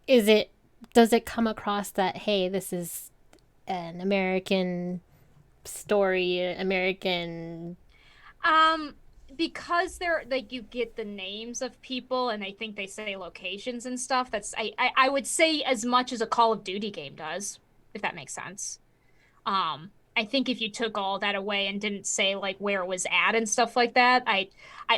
Speaker 5: does it come across that, hey, this is an American story, American?
Speaker 6: Um, because they're like you get the names of people and I think they say locations and stuff. That's I would say as much as a Call of Duty game does, if that makes sense. I think if you took all that away and didn't say like where it was at and stuff like that, I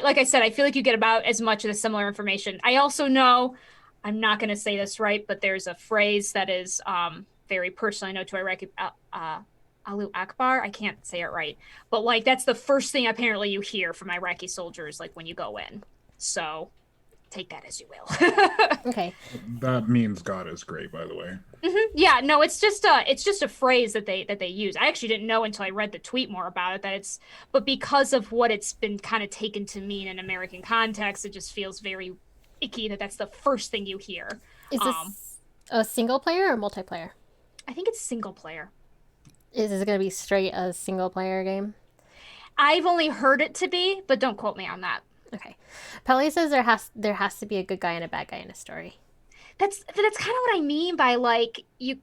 Speaker 6: like I said, I feel like you get about as much of the similar information. I also know I'm not going to say this right, but there's a phrase that is very personal. I know to Iraqi Alu Akbar. I can't say it right, but like that's the first thing apparently you hear from Iraqi soldiers like when you go in. So take that as you will.
Speaker 5: Okay.
Speaker 3: That means God is great, by the way.
Speaker 6: Yeah, no, it's just a phrase that they use. I actually didn't know until I read the tweet more about it that it's but because of what it's been kind of taken to mean in American context, it just feels very icky that that's the first thing you hear.
Speaker 5: Is this a single player or multiplayer?
Speaker 6: I think it's single player.
Speaker 5: Is this going to be straight a single player game?
Speaker 6: I've only heard it to be, but don't quote me on that.
Speaker 5: Okay. Pelly says there has to be a good guy and a bad guy in a story.
Speaker 6: That's kind of what I mean by like you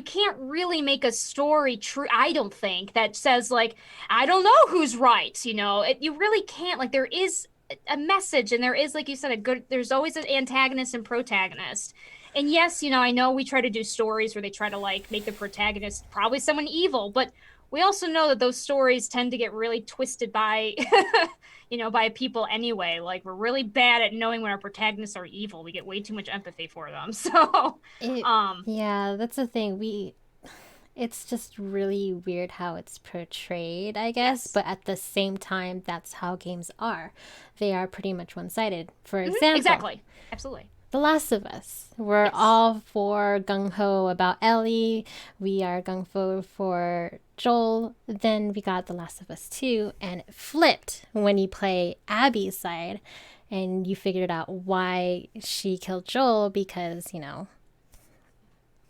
Speaker 6: can't really make a story true. I don't think that says like I don't know who's right. You really can't. Like there is a message, and there is like you said a good. There's always an antagonist and protagonist. And yes, I know we try to do stories where they try to like make the protagonist probably someone evil, but we also know that those stories tend to get really twisted by by people anyway. Like we're really bad at knowing when our protagonists are evil. We get way too much empathy for them. So
Speaker 5: Yeah, that's the thing. It's just really weird how it's portrayed, I guess,
Speaker 6: yes.
Speaker 5: but at the same time that's how games are. They are pretty much one-sided. For example,
Speaker 6: exactly. Absolutely.
Speaker 5: The Last of Us. We're all for gung-ho about Ellie. We are gung-ho for Joel. Then we got The Last of Us 2, and it flipped when you play Abby's side, and you figured out why she killed Joel because,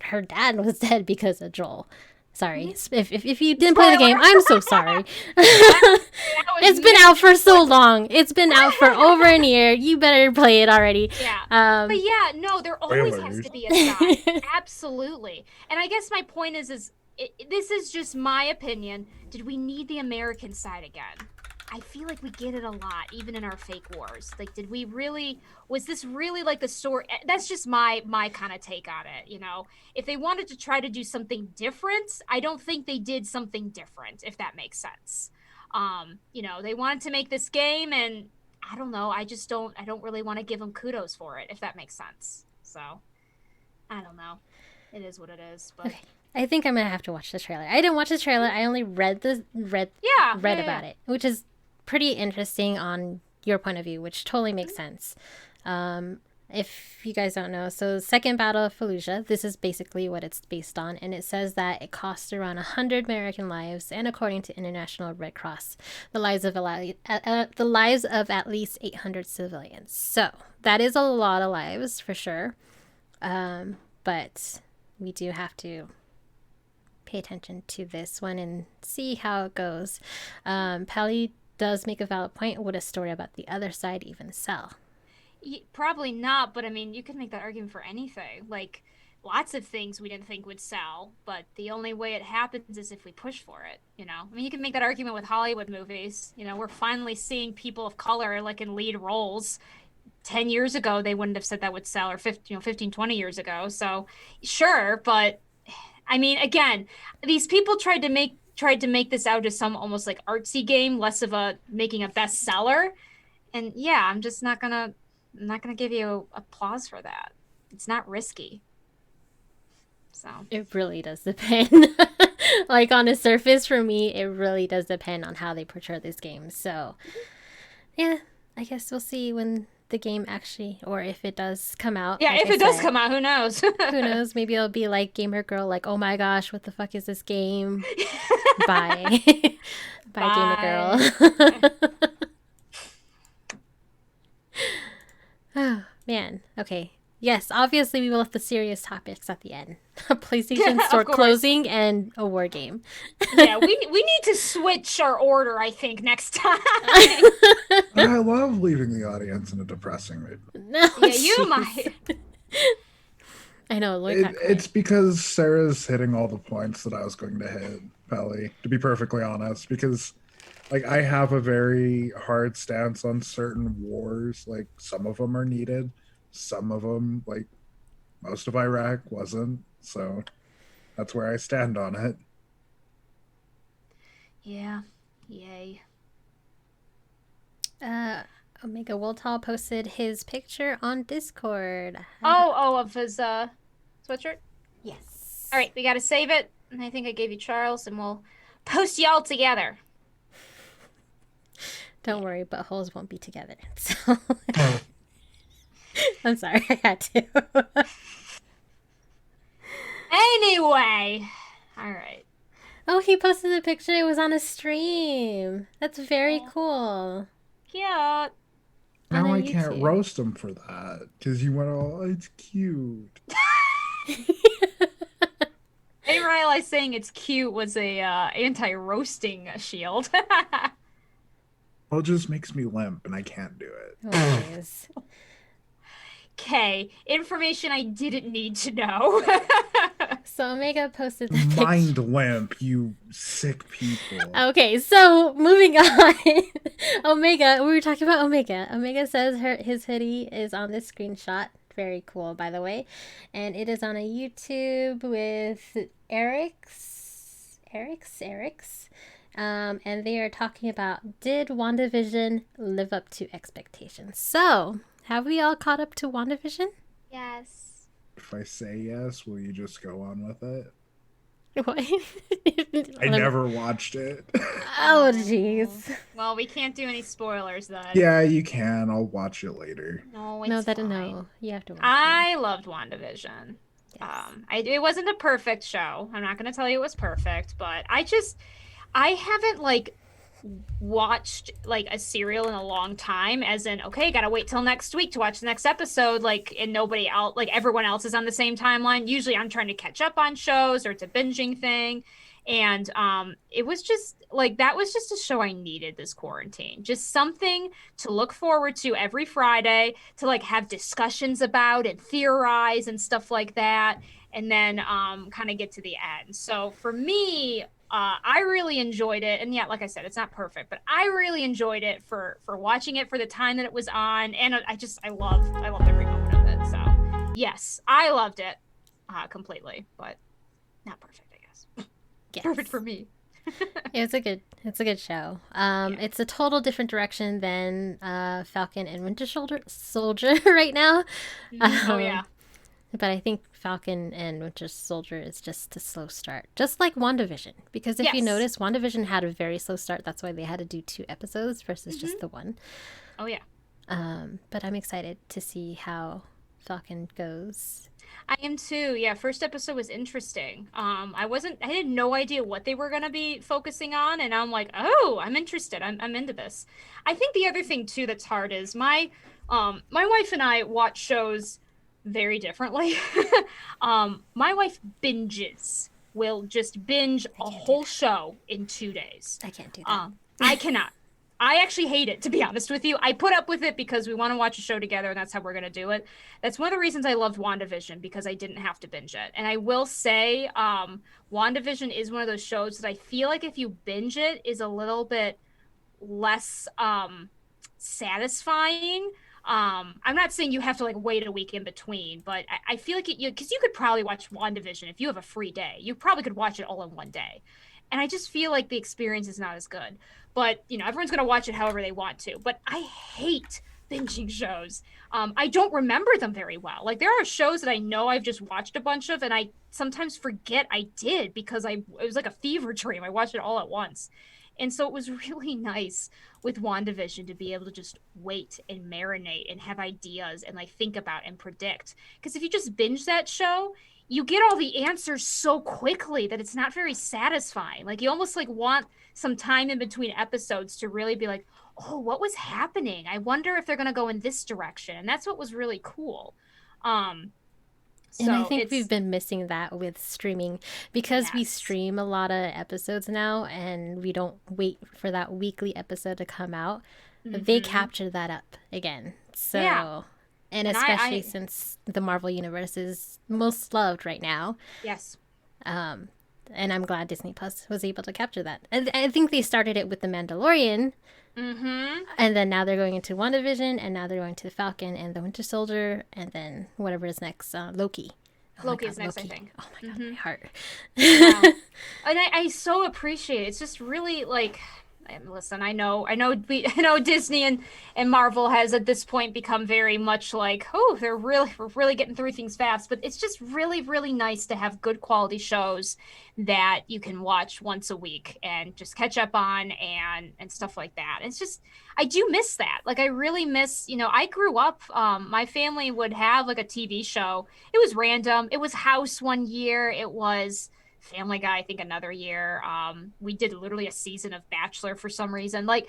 Speaker 5: her dad was dead because of Joel. Sorry. If you didn't play the game, I'm so sorry. It's been out for so long. It's been out for over a year. You better play it already.
Speaker 6: Yeah. But yeah, no, there always has to be a side. Absolutely. And I guess my point is this is just my opinion. Did we need the American side again? I feel like we get it a lot, even in our fake wars. Like, was this really like the story? That's just my kind of take on it, If they wanted to try to do something different, I don't think they did something different, if that makes sense. They wanted to make this game, and I don't know, I don't really want to give them kudos for it, if that makes sense. So, I don't know. It is what it is, but...
Speaker 5: Okay. I think I'm gonna have to watch the trailer. I didn't watch the trailer. I only read about it, which is pretty interesting on your point of view, which totally makes sense. If you guys don't know, so Second Battle of Fallujah, this is basically what it's based on, and it says that it cost around 100 American lives, and according to International Red Cross, the lives of at least 800 civilians. So that is a lot of lives for sure, but we do have to pay attention to this one and see how it goes. Pally does make a valid point. Would a story about the other side even sell?
Speaker 6: Probably not, but I mean, you could make that argument for anything. Like, lots of things we didn't think would sell, but the only way it happens is if we push for it, I mean, you can make that argument with Hollywood movies. We're finally seeing people of color, like, in lead roles. 10 years ago, they wouldn't have said that would sell, or 15, 20 years ago. So, sure, but, I mean, again, these people tried to make this out as some almost like artsy game, less of making a bestseller. And yeah, I'm not gonna give you applause for that. It's not risky. So So
Speaker 5: It really does depend. Like on the surface, for me, it really does depend on how they portray this game. So, yeah, I guess we'll see when the game actually, or if it does come out.
Speaker 6: yeah,
Speaker 5: Like
Speaker 6: if
Speaker 5: I
Speaker 6: it does
Speaker 5: said.
Speaker 6: come out, who knows?
Speaker 5: Who knows? Maybe it'll be like Gamer Girl, like, oh my gosh, what the fuck is this game? Bye. Bye, Gamer
Speaker 6: Bye.
Speaker 5: Girl. Oh, man. Okay. Yes, obviously we will have the serious topics at the end. PlayStation
Speaker 6: Of
Speaker 5: Store
Speaker 6: course.
Speaker 5: closing and a war game.
Speaker 6: Yeah, we need to switch our order, I think, next time.
Speaker 3: I love leaving the audience in a depressing mood.
Speaker 5: No,
Speaker 6: Yeah, you
Speaker 5: jeez.
Speaker 6: might.
Speaker 5: I know, Lloyd got quiet.
Speaker 3: It's because Sarah's hitting all the points that I was going to hit, Pelly, to be perfectly honest, because like I have a very hard stance on certain wars. Like some of them are needed, some of them, like most of Iraq wasn't. So that's where I stand on it.
Speaker 6: Yeah. Yay.
Speaker 5: Omega Woltall posted his picture on Discord.
Speaker 6: Of his sweatshirt?
Speaker 5: Yes.
Speaker 6: All right, we got to save it. And I think I gave you Charles, and we'll post y'all together.
Speaker 5: Don't worry, buttholes won't be together. So I'm sorry, I had to.
Speaker 6: Anyway. All right.
Speaker 5: Oh, he posted a picture. It was on a stream. That's very cool.
Speaker 6: Cute.
Speaker 5: On
Speaker 3: Now
Speaker 5: a
Speaker 3: I can't
Speaker 5: YouTube.
Speaker 3: roast him for that because you went all, it's cute.
Speaker 6: I didn't realize saying it's cute was a anti-roasting shield.
Speaker 3: Well, it just makes me limp and I can't do it.
Speaker 5: Oh, jeez.
Speaker 6: Okay, information I didn't need to know.
Speaker 5: So Omega posted the picture.
Speaker 3: Mind limp, you sick people.
Speaker 5: Okay, so moving on. Omega, we were talking about Omega. Omega says his hoodie is on this screenshot. Very cool, by the way. And it is on a YouTube with Eric's. And they are talking about, did WandaVision live up to expectations? So, have we all caught up to WandaVision?
Speaker 6: Yes.
Speaker 3: If I say yes, will you just go on with it?
Speaker 5: What?
Speaker 3: I never watched it.
Speaker 5: Oh, jeez.
Speaker 6: Well, we can't do any spoilers then.
Speaker 3: Yeah, you can. I'll watch it later.
Speaker 6: No, it's
Speaker 5: No,
Speaker 6: fine.
Speaker 5: no. You have to watch it.
Speaker 6: I loved WandaVision.
Speaker 5: Yes.
Speaker 6: It wasn't a perfect show. I'm not going to tell you it was perfect, but I haven't watched a serial in a long time, as in, okay, gotta wait till next week to watch the next episode, and nobody else, everyone else is on the same timeline. Usually I'm trying to catch up on shows, or it's a binging thing. And it was just that was just a show I needed this quarantine. Just something to look forward to every Friday, to have discussions about and theorize and stuff like that, and then kind of get to the end. So for me, I really enjoyed it. And yeah, like I said, it's not perfect, but I really enjoyed it for watching it for the time that it was on. And I loved every moment of it. So yes, I loved it completely, but not perfect, I guess.
Speaker 5: Yes.
Speaker 6: Perfect for me.
Speaker 5: It's a good show. It's a total different direction than Falcon and Winter Soldier right now.
Speaker 6: Oh yeah.
Speaker 5: But I think Falcon and Winter Soldier is just a slow start, just like WandaVision. Because if you
Speaker 6: Yes.
Speaker 5: notice, WandaVision had a very slow start. That's why they had to do 2 episodes versus just the one.
Speaker 6: Oh yeah.
Speaker 5: But I'm excited to see how Falcon goes.
Speaker 6: I am too. Yeah, first episode was interesting. I had no idea what they were gonna be focusing on, and I'm like, oh, I'm interested. I'm into this. I think the other thing too that's hard is my wife and I watch shows very differently. My wife will just binge a whole show in 2 days.
Speaker 5: I can't do that.
Speaker 6: I cannot. I actually hate it, to be honest with you. I put up with it because we want to watch a show together, and that's how we're going to do it. That's one of the reasons I loved WandaVision, because I didn't have to binge it. And I will say, WandaVision is one of those shows that I feel like if you binge it is a little bit less satisfying. I'm not saying you have to wait a week in between, but I feel like because you could probably watch WandaVision if you have a free day. You probably could watch it all in one day. And I just feel like the experience is not as good. But, everyone's going to watch it however they want to. But I hate binging shows. I don't remember them very well. Like there are shows that I know I've just watched a bunch of, and I sometimes forget I did because it was like a fever dream. I watched it all at once. And so it was really nice with WandaVision to be able to just wait and marinate and have ideas and like think about and predict. Because if you just binge that show, you get all the answers so quickly that it's not very satisfying. Like you almost like want some time in between episodes to really be like, oh, what was happening? I wonder if they're going to go in this direction. And that's what was really cool. Um,
Speaker 5: And I
Speaker 6: so
Speaker 5: think
Speaker 6: it's
Speaker 5: we've been missing that with streaming because we
Speaker 6: yes.
Speaker 5: stream a lot of episodes now and we don't wait for that weekly episode to come out. They capture that up again. So,
Speaker 6: Yeah.
Speaker 5: and
Speaker 6: And
Speaker 5: especially
Speaker 6: I
Speaker 5: since the Marvel Universe is most loved right now.
Speaker 6: yes.
Speaker 5: And I'm glad Disney Plus was able to capture that. And I think they started it with The Mandalorian. And then now they're going into WandaVision, and now they're going to the Falcon and the Winter Soldier, and then whatever is next, Loki. Oh my
Speaker 6: Loki is
Speaker 5: God,
Speaker 6: next,
Speaker 5: Loki.
Speaker 6: I think.
Speaker 5: Oh my God, my heart.
Speaker 6: Yeah. And I so appreciate it. It's just really like, and listen, I know I know Disney and Marvel has at this point become very much like, oh, we're really getting through things fast, but it's just really really nice to have good quality shows that you can watch once a week and just catch up on and stuff like that. It's just I do miss that. Like I really miss, I grew up my family would have like a TV show. It was random. It was House one year. It was Family Guy, I think another year. We did literally a season of Bachelor for some reason. Like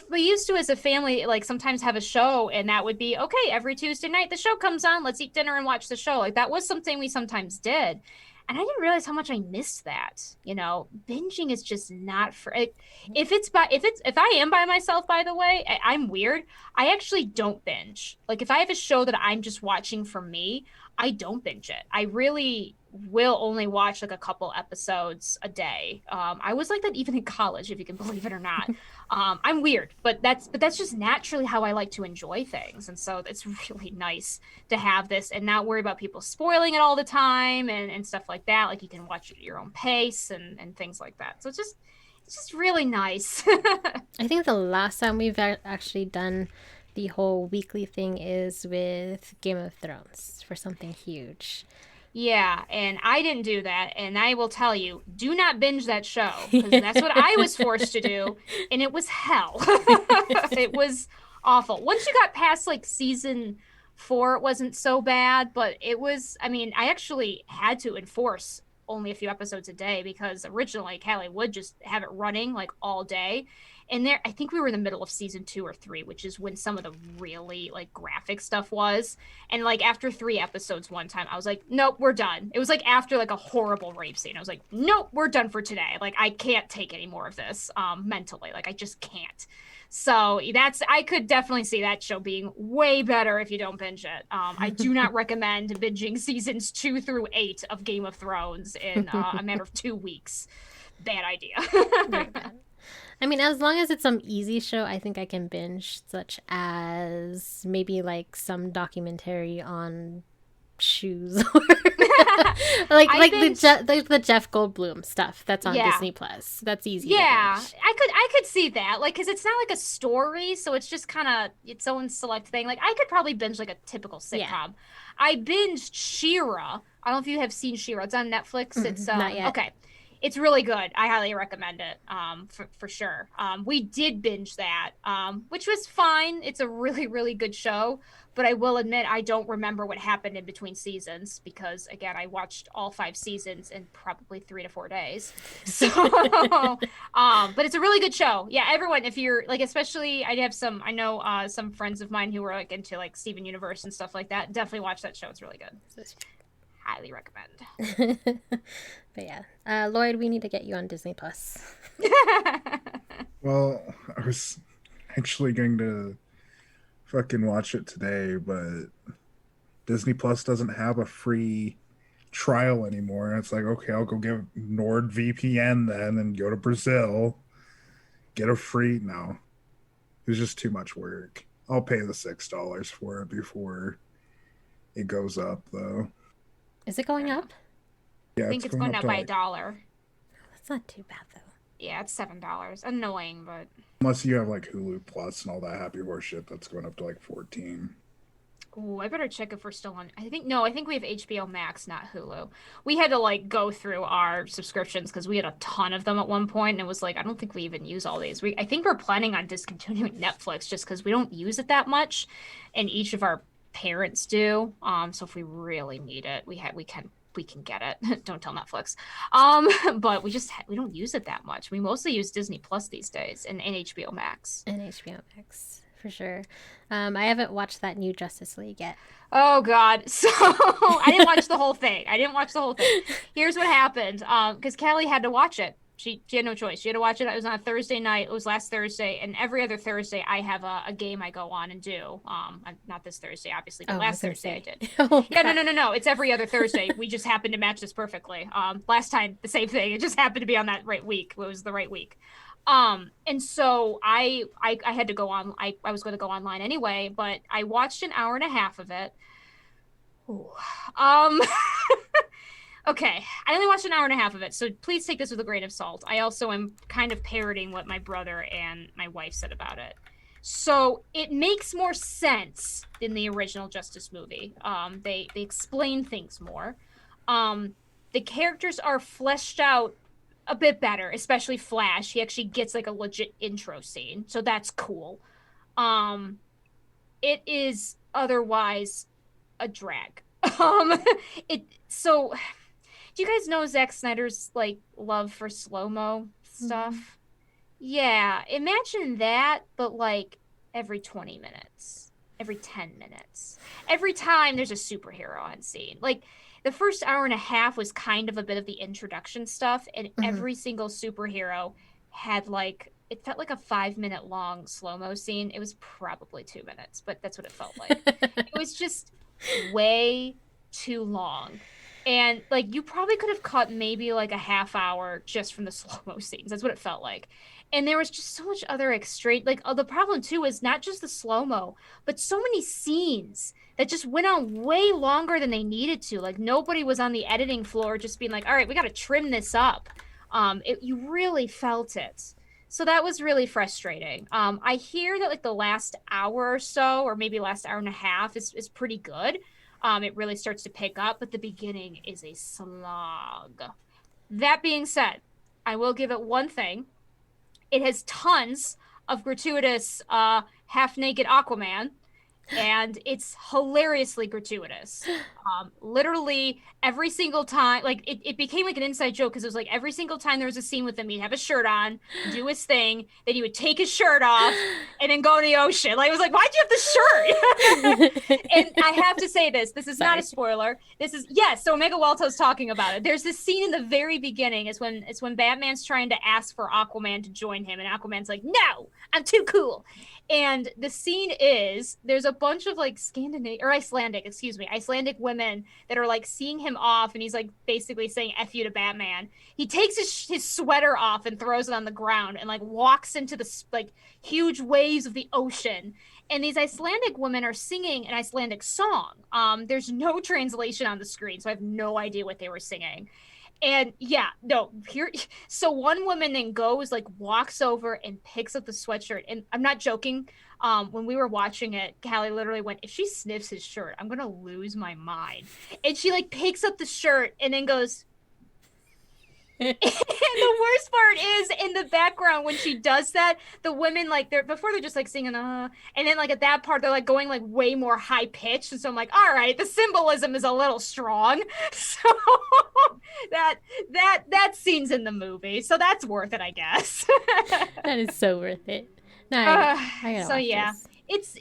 Speaker 6: we used to as a family, like sometimes have a show, and that would be okay. Every Tuesday night, the show comes on. Let's eat dinner and watch the show. Like that was something we sometimes did, and I didn't realize how much I missed that. Binging is just not for it. If I am by myself, by the way, I'm weird. I actually don't binge. Like if I have a show that I'm just watching for me, I don't binge it. I really will only watch like a couple episodes a day. I was like that even in college, if you can believe it or not. I'm weird, but that's just naturally how I like to enjoy things, and so it's really nice to have this and not worry about people spoiling it all the time and stuff like that. Like you can watch it at your own pace and things like that. So it's just really nice.
Speaker 5: I think the last time we've actually done the whole weekly thing is with Game of Thrones for something huge.
Speaker 6: Yeah, and I didn't do that, and I will tell you, do not binge that show, because that's what I was forced to do, and it was hell. It was awful. Once you got past like season 4, it wasn't so bad, but I actually had to enforce only a few episodes a day, because originally Callie would just have it running like all day. And I think we were in the middle of season 2 or 3, which is when some of the really like graphic stuff was. And like after 3 episodes one time, I was like, nope, we're done. It was like after like a horrible rape scene. I was like, nope, we're done for today. Like I can't take any more of this mentally. Like I just can't. So I could definitely see that show being way better if you don't binge it. I do not recommend binging seasons 2 through 8 of Game of Thrones in a matter of 2 weeks. Bad idea.
Speaker 5: Very bad. I mean, as long as it's some easy show, I think I can binge, such as maybe like some documentary on shoes, like the Jeff Goldblum stuff that's on Disney Plus. That's easy.
Speaker 6: Yeah,
Speaker 5: to binge.
Speaker 6: I could see that, like, because it's not like a story, so it's just kind of its own select thing. Like, I could probably binge like a typical sitcom.
Speaker 5: Yeah.
Speaker 6: I binged She-Ra. I don't know if you have seen She-Ra. It's on Netflix. It's
Speaker 5: Not yet.
Speaker 6: okay. It's really good. I highly recommend it. For sure. We did binge that, which was fine. It's a really, really good show. But I will admit, I don't remember what happened in between seasons because, again, I watched all 5 seasons in probably 3 to 4 days. So, but it's a really good show. Yeah, everyone, if you're like, especially, I know some friends of mine who were like into like Steven Universe and stuff like that. Definitely watch that show. It's really good. Highly recommend.
Speaker 5: But yeah, Lloyd, we need to get you on Disney Plus.
Speaker 3: Well, I was actually going to fucking watch it today, but Disney Plus doesn't have a free trial anymore. And it's like, okay, I'll go get NordVPN then and go to Brazil, get a free. No, it was just too much work. I'll pay the $6 for it before it goes up, though.
Speaker 5: Is it going up?
Speaker 3: Yeah,
Speaker 6: I think it's going up by $1.
Speaker 5: That's not too bad though.
Speaker 6: Yeah, it's $7. Annoying, but
Speaker 3: Unless you have like Hulu Plus and all that happy horse shit that's going up to like 14.
Speaker 6: Ooh, I better check if we're still on. I think no, I think we have HBO Max, not Hulu. We had to like go through our subscriptions because we had a ton of them at one point, and it was like I don't think we even use all these. I think we're planning on discontinuing Netflix just because we don't use it that much, and each of our parents do. So if we really need it, we can get it. Don't tell Netflix. But we don't use it that much. We mostly use Disney Plus these days and HBO Max.
Speaker 5: And HBO Max, for sure. I haven't watched that new Justice League yet.
Speaker 6: Oh God. So I didn't watch the whole thing. Here's what happened. Because Callie had to watch it. She had no choice. She had to watch it. It was on a Thursday night. It was last Thursday, and every other Thursday I have a game I go on and do. Not this Thursday, obviously, but last Thursday I did.
Speaker 5: Oh,
Speaker 6: yeah, no. It's every other Thursday. We just happened to match this perfectly. Last time the same thing. It just happened to be on that right week. It was the right week. And so I had to go on. I was going to go online anyway, but I watched an hour and a half of it. Ooh. Okay, I only watched an hour and a half of it, so please take this with a grain of salt. I also am kind of parroting what my brother and my wife said about it. So it makes more sense than the original Justice movie. They explain things more. The characters are fleshed out a bit better, especially Flash. He actually gets like a legit intro scene, so that's cool. It is otherwise a drag. So do you guys know Zack Snyder's like love for slow-mo stuff? Mm-hmm. Yeah, imagine that, but like every 20 minutes, every 10 minutes, every time there's a superhero on scene. Like the first hour and a half was kind of a bit of the introduction stuff, and every single superhero had like, it felt like a 5-minute long slow-mo scene. It was probably 2 minutes, but that's what it felt like. It was just way too long. And like you probably could have cut maybe like a half hour just from the slow-mo scenes. That's what it felt like. And there was just so much other extreme, like the problem too is not just the slow-mo, but so many scenes that just went on way longer than they needed to. Like nobody was on the editing floor just being like, all right, we got to trim this up. You really felt it. So that was really frustrating. I hear that like the last hour or so, or maybe last hour and a half is pretty good. It really starts to pick up, but the beginning is a slog. That being said, I will give it one thing. It has tons of gratuitous half-naked Aquaman, and it's hilariously gratuitous. Literally every single time, like it became like an inside joke because it was like every single time there was a scene with him, he'd have a shirt on, do his thing, then he would take his shirt off and then go in the ocean. Like it was like, why'd you have the shirt? And I have to say this is not a spoiler. So Omega Walto's talking about it. There's this scene in the very beginning. It's when Batman's trying to ask for Aquaman to join him, and Aquaman's like, no, I'm too cool. And the scene is there's a bunch of like Icelandic women that are like seeing him off, and he's like basically saying F you to Batman. He takes his sweater off and throws it on the ground and like walks into the like huge waves of the ocean. And these Icelandic women are singing an Icelandic song. There's no translation on the screen, so I have no idea what they were singing. And so one woman then goes, like, walks over and picks up the sweatshirt. And I'm not joking. When we were watching it, Callie literally went, if she sniffs his shirt, I'm going to lose my mind. And she, like, picks up the shirt and then goes, and the worst part is in the background when she does that, the women like they're just like singing and then like at that part they're like going like way more high pitched, and so I'm like, all right, the symbolism is a little strong. So that scene's in the movie, so that's worth it, I guess.
Speaker 5: That is so worth it. No, I
Speaker 6: so yeah,
Speaker 5: this.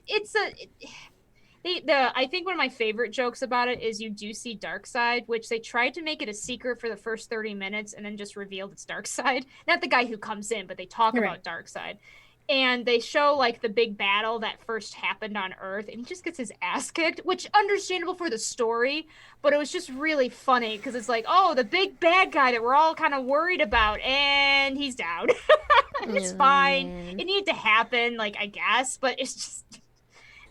Speaker 6: I think one of my favorite jokes about it is you do see Darkseid, which they tried to make it a secret for the first 30 minutes and then just revealed it's Darkseid. Not the guy who comes in, but they talk about Darkseid. And they show like the big battle that first happened on Earth, and he just gets his ass kicked, which understandable for the story, but it was just really funny because it's like, oh, the big bad guy that we're all kind of worried about, and he's down. It's fine. It needed to happen, like, I guess, but it's just...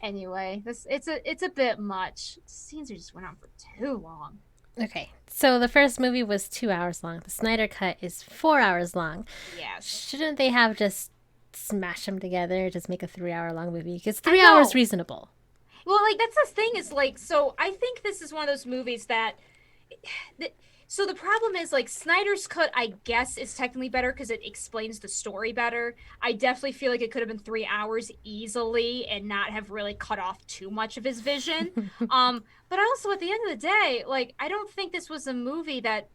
Speaker 6: Anyway, it's a bit much. Scenes just went on for too long.
Speaker 5: Okay, so the first movie was 2 hours long. The Snyder Cut is 4 hours long.
Speaker 6: Yes.
Speaker 5: Shouldn't they have just smash them together, just make a 3-hour long movie, because 3 hours reasonable.
Speaker 6: Well, like, that's the thing is, like, so I think this is one of those movies that so the problem is, like, Snyder's cut, I guess, is technically better because it explains the story better. I definitely feel like it could have been 3 hours easily and not have really cut off too much of his vision. But also at the end of the day, like, I don't think this was a movie that,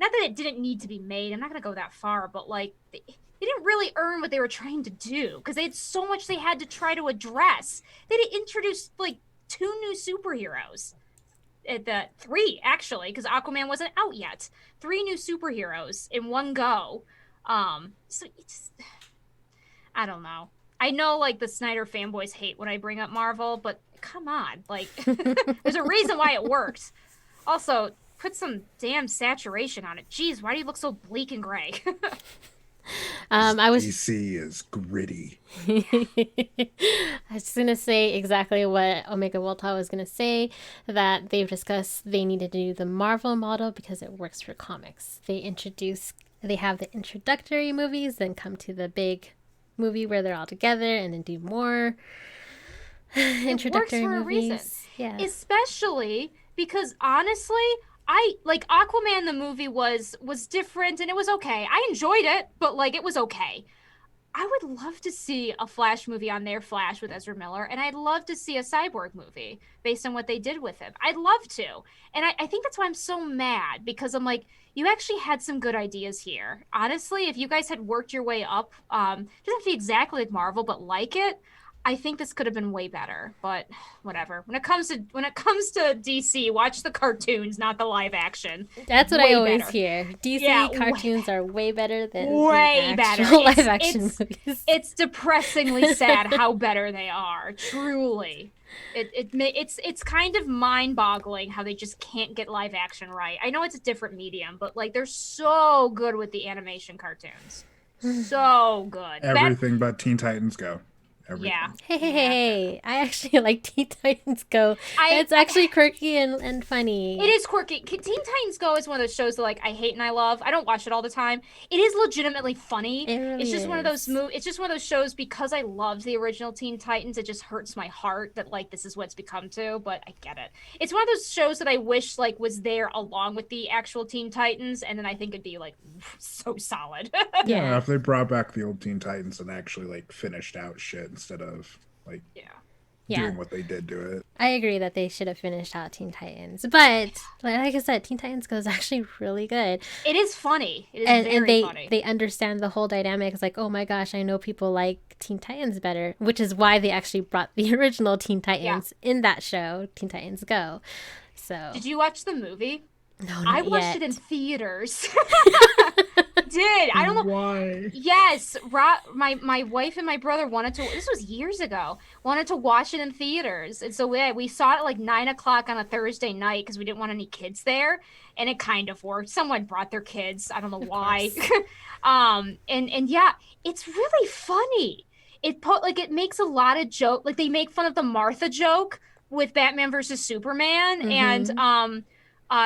Speaker 6: not that it didn't need to be made, I'm not gonna go that far, but like they didn't really earn what they were trying to do because they had so much they had to try to address. They had to introduce like 2 new superheroes. The 3 actually, because Aquaman wasn't out yet. 3 new superheroes in one go. So it's, I don't know. I know like the Snyder fanboys hate when I bring up Marvel, but come on, like there's a reason why it worked. Also, put some damn saturation on it. Jeez, why do you look so bleak and gray?
Speaker 3: DC is gritty.
Speaker 5: I was going to say exactly what Omega Wolta was going to say, that they've discussed they needed to do the Marvel model because it works for comics. They have the introductory movies, then come to the big movie where they're all together, and then do more introductory movies.
Speaker 6: It works for a reason.
Speaker 5: Yeah.
Speaker 6: Especially because honestly, I like Aquaman the movie was different and it was okay. I enjoyed it, but like it was okay. I would love to see a Flash movie on their Flash with Ezra Miller, and I'd love to see a Cyborg movie based on what they did with him. I'd love to. And I think that's why I'm so mad, because I'm like, you actually had some good ideas here. Honestly, if you guys had worked your way up, doesn't have to be exactly like Marvel, but like it, I think this could have been way better, but whatever. When it comes to DC, watch the cartoons, not the live action.
Speaker 5: That's what
Speaker 6: Way
Speaker 5: I always
Speaker 6: better.
Speaker 5: hear. DC cartoons are way better than
Speaker 6: Way
Speaker 5: the
Speaker 6: better.
Speaker 5: actual live action movies.
Speaker 6: It's depressingly sad how better they are. Truly, it's kind of mind-boggling how they just can't get live action right. I know it's a different medium, but like they're so good with the animation cartoons, so good.
Speaker 3: Everything but Teen Titans Go. Everything.
Speaker 6: Yeah.
Speaker 5: Hey, I actually like Teen Titans Go. It's actually quirky and funny.
Speaker 6: It is quirky. Teen Titans Go is one of those shows that like I hate and I love. I don't watch it all the time. It is legitimately funny.
Speaker 5: It really
Speaker 6: it's just one of
Speaker 5: is.
Speaker 6: those it's just one of those shows, because I loved the original Teen Titans. It just hurts my heart that like this is what it's become to, but I get it. It's one of those shows that I wish like was there along with the actual Teen Titans, and then I think it'd be like so solid.
Speaker 3: Yeah, if they brought back the old Teen Titans and actually like finished out shit instead of like doing what they did to it.
Speaker 5: I agree that they should have finished out Teen Titans, but like I said, Teen Titans Go is actually really good.
Speaker 6: It is funny. It is very funny.
Speaker 5: They understand the whole dynamic. It's like, oh my gosh, I know people like Teen Titans better, which is why they actually brought the original Teen Titans in that show, Teen Titans Go. So
Speaker 6: did you watch the movie?
Speaker 5: No,
Speaker 6: I watched
Speaker 5: yet.
Speaker 6: it in theaters. Did. I don't know
Speaker 3: why.
Speaker 6: Yes, my wife and my brother wanted to. This was years ago. Wanted to watch it in theaters, and so we saw it at like 9:00 on a Thursday night because we didn't want any kids there, and it kind of worked. Someone brought their kids. I don't know why. And yeah, it's really funny. It makes a lot of joke. Like they make fun of the Martha joke with Batman versus Superman, and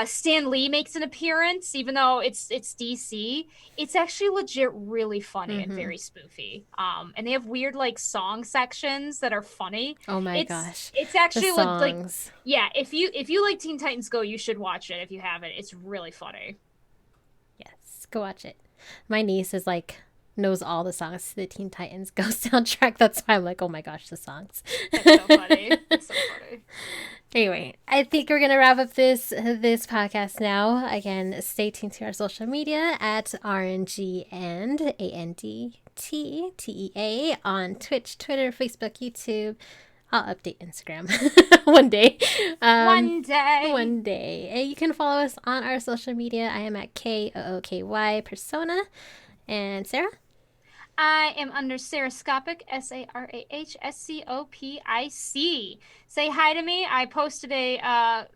Speaker 6: Stan Lee makes an appearance, even though it's DC. It's actually legit really funny and very spoofy. And they have weird like song sections that are funny.
Speaker 5: Oh my gosh.
Speaker 6: It's actually
Speaker 5: the
Speaker 6: like
Speaker 5: songs.
Speaker 6: yeah, if you like Teen Titans Go, you should watch it if you haven't. It's really funny.
Speaker 5: Yes, go watch it. My niece is like knows all the songs to the Teen Titans Go soundtrack. That's why I'm like, oh my gosh, the songs.
Speaker 6: It's so funny. It's so funny.
Speaker 5: Anyway, I think we're gonna wrap up this podcast now. Again, stay tuned to our social media at RNG and ANDTTEA on Twitch, Twitter, Facebook, YouTube. I'll update Instagram one day.
Speaker 6: One day.
Speaker 5: One day. And you can follow us on our social media. I am at KOOKY Persona. And Sarah?
Speaker 6: I am under Sarahscopic, SARAHSCOPIC. Say hi to me. I posted a I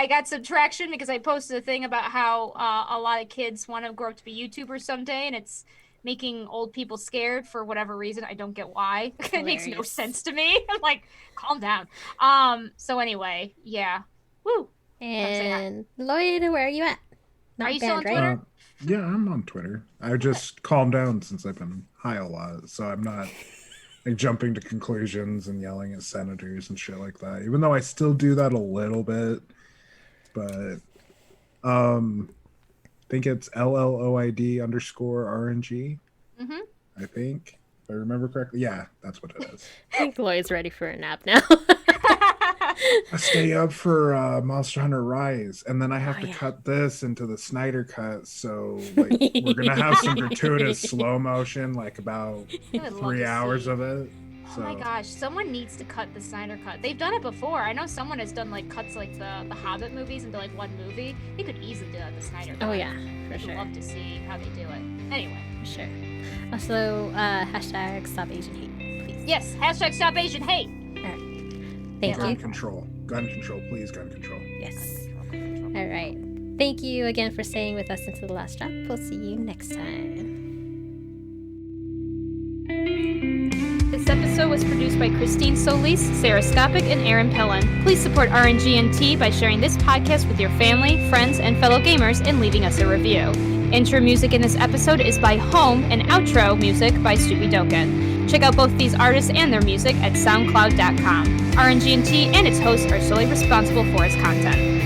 Speaker 6: got some traction because I posted a thing about how a lot of kids want to grow up to be YouTubers someday, and it's making old people scared for whatever reason. I don't get why. It makes no sense to me. I'm like, calm down. So anyway, yeah. Woo.
Speaker 5: And Lloyd, where are you at? Not
Speaker 6: Are you still on
Speaker 5: banned, right?
Speaker 6: Twitter?
Speaker 3: Yeah, I'm on Twitter. I just calmed down since I've been high a lot, so I'm not like jumping to conclusions and yelling at senators and shit like that. Even though I still do that a little bit, but I think it's LLOID_RNG.
Speaker 6: Mm-hmm.
Speaker 3: I think, if I remember correctly. Yeah, that's what it is.
Speaker 5: I think Lloyd's ready for a nap now.
Speaker 3: I stay up for Monster Hunter Rise, and then I have to
Speaker 5: yeah.
Speaker 3: cut this into the Snyder cut. So like, we're gonna have some gratuitous slow motion, like about
Speaker 6: I would love
Speaker 3: 3
Speaker 6: to
Speaker 3: hours
Speaker 6: see.
Speaker 3: of it.
Speaker 6: Oh
Speaker 3: So
Speaker 6: my gosh, someone needs to cut the Snyder cut. They've done it before. I know someone has done like cuts like the Hobbit movies into like one movie. They could easily do that with the Snyder cut.
Speaker 5: Oh yeah, for
Speaker 6: I'd
Speaker 5: sure.
Speaker 6: love to see how they do it. Anyway.
Speaker 5: For sure. Also, hashtag stop Asian hate, please.
Speaker 6: Yes, hashtag stop Asian hate.
Speaker 5: Thank
Speaker 3: gun
Speaker 5: you.
Speaker 3: control, please, gun control.
Speaker 5: Yes. All right. Thank you again for staying with us into the last drop. We'll see you next time.
Speaker 6: This episode was produced by Christine Solis, Sarah Skopik, and Aaron Pillen. Please support RNG&T by sharing this podcast with your family, friends, and fellow gamers and leaving us a review. Intro music in this episode is by Home and outro music by Stupi Doken. Check out both these artists and their music at soundcloud.com. RNG&T and its hosts are solely responsible for its content.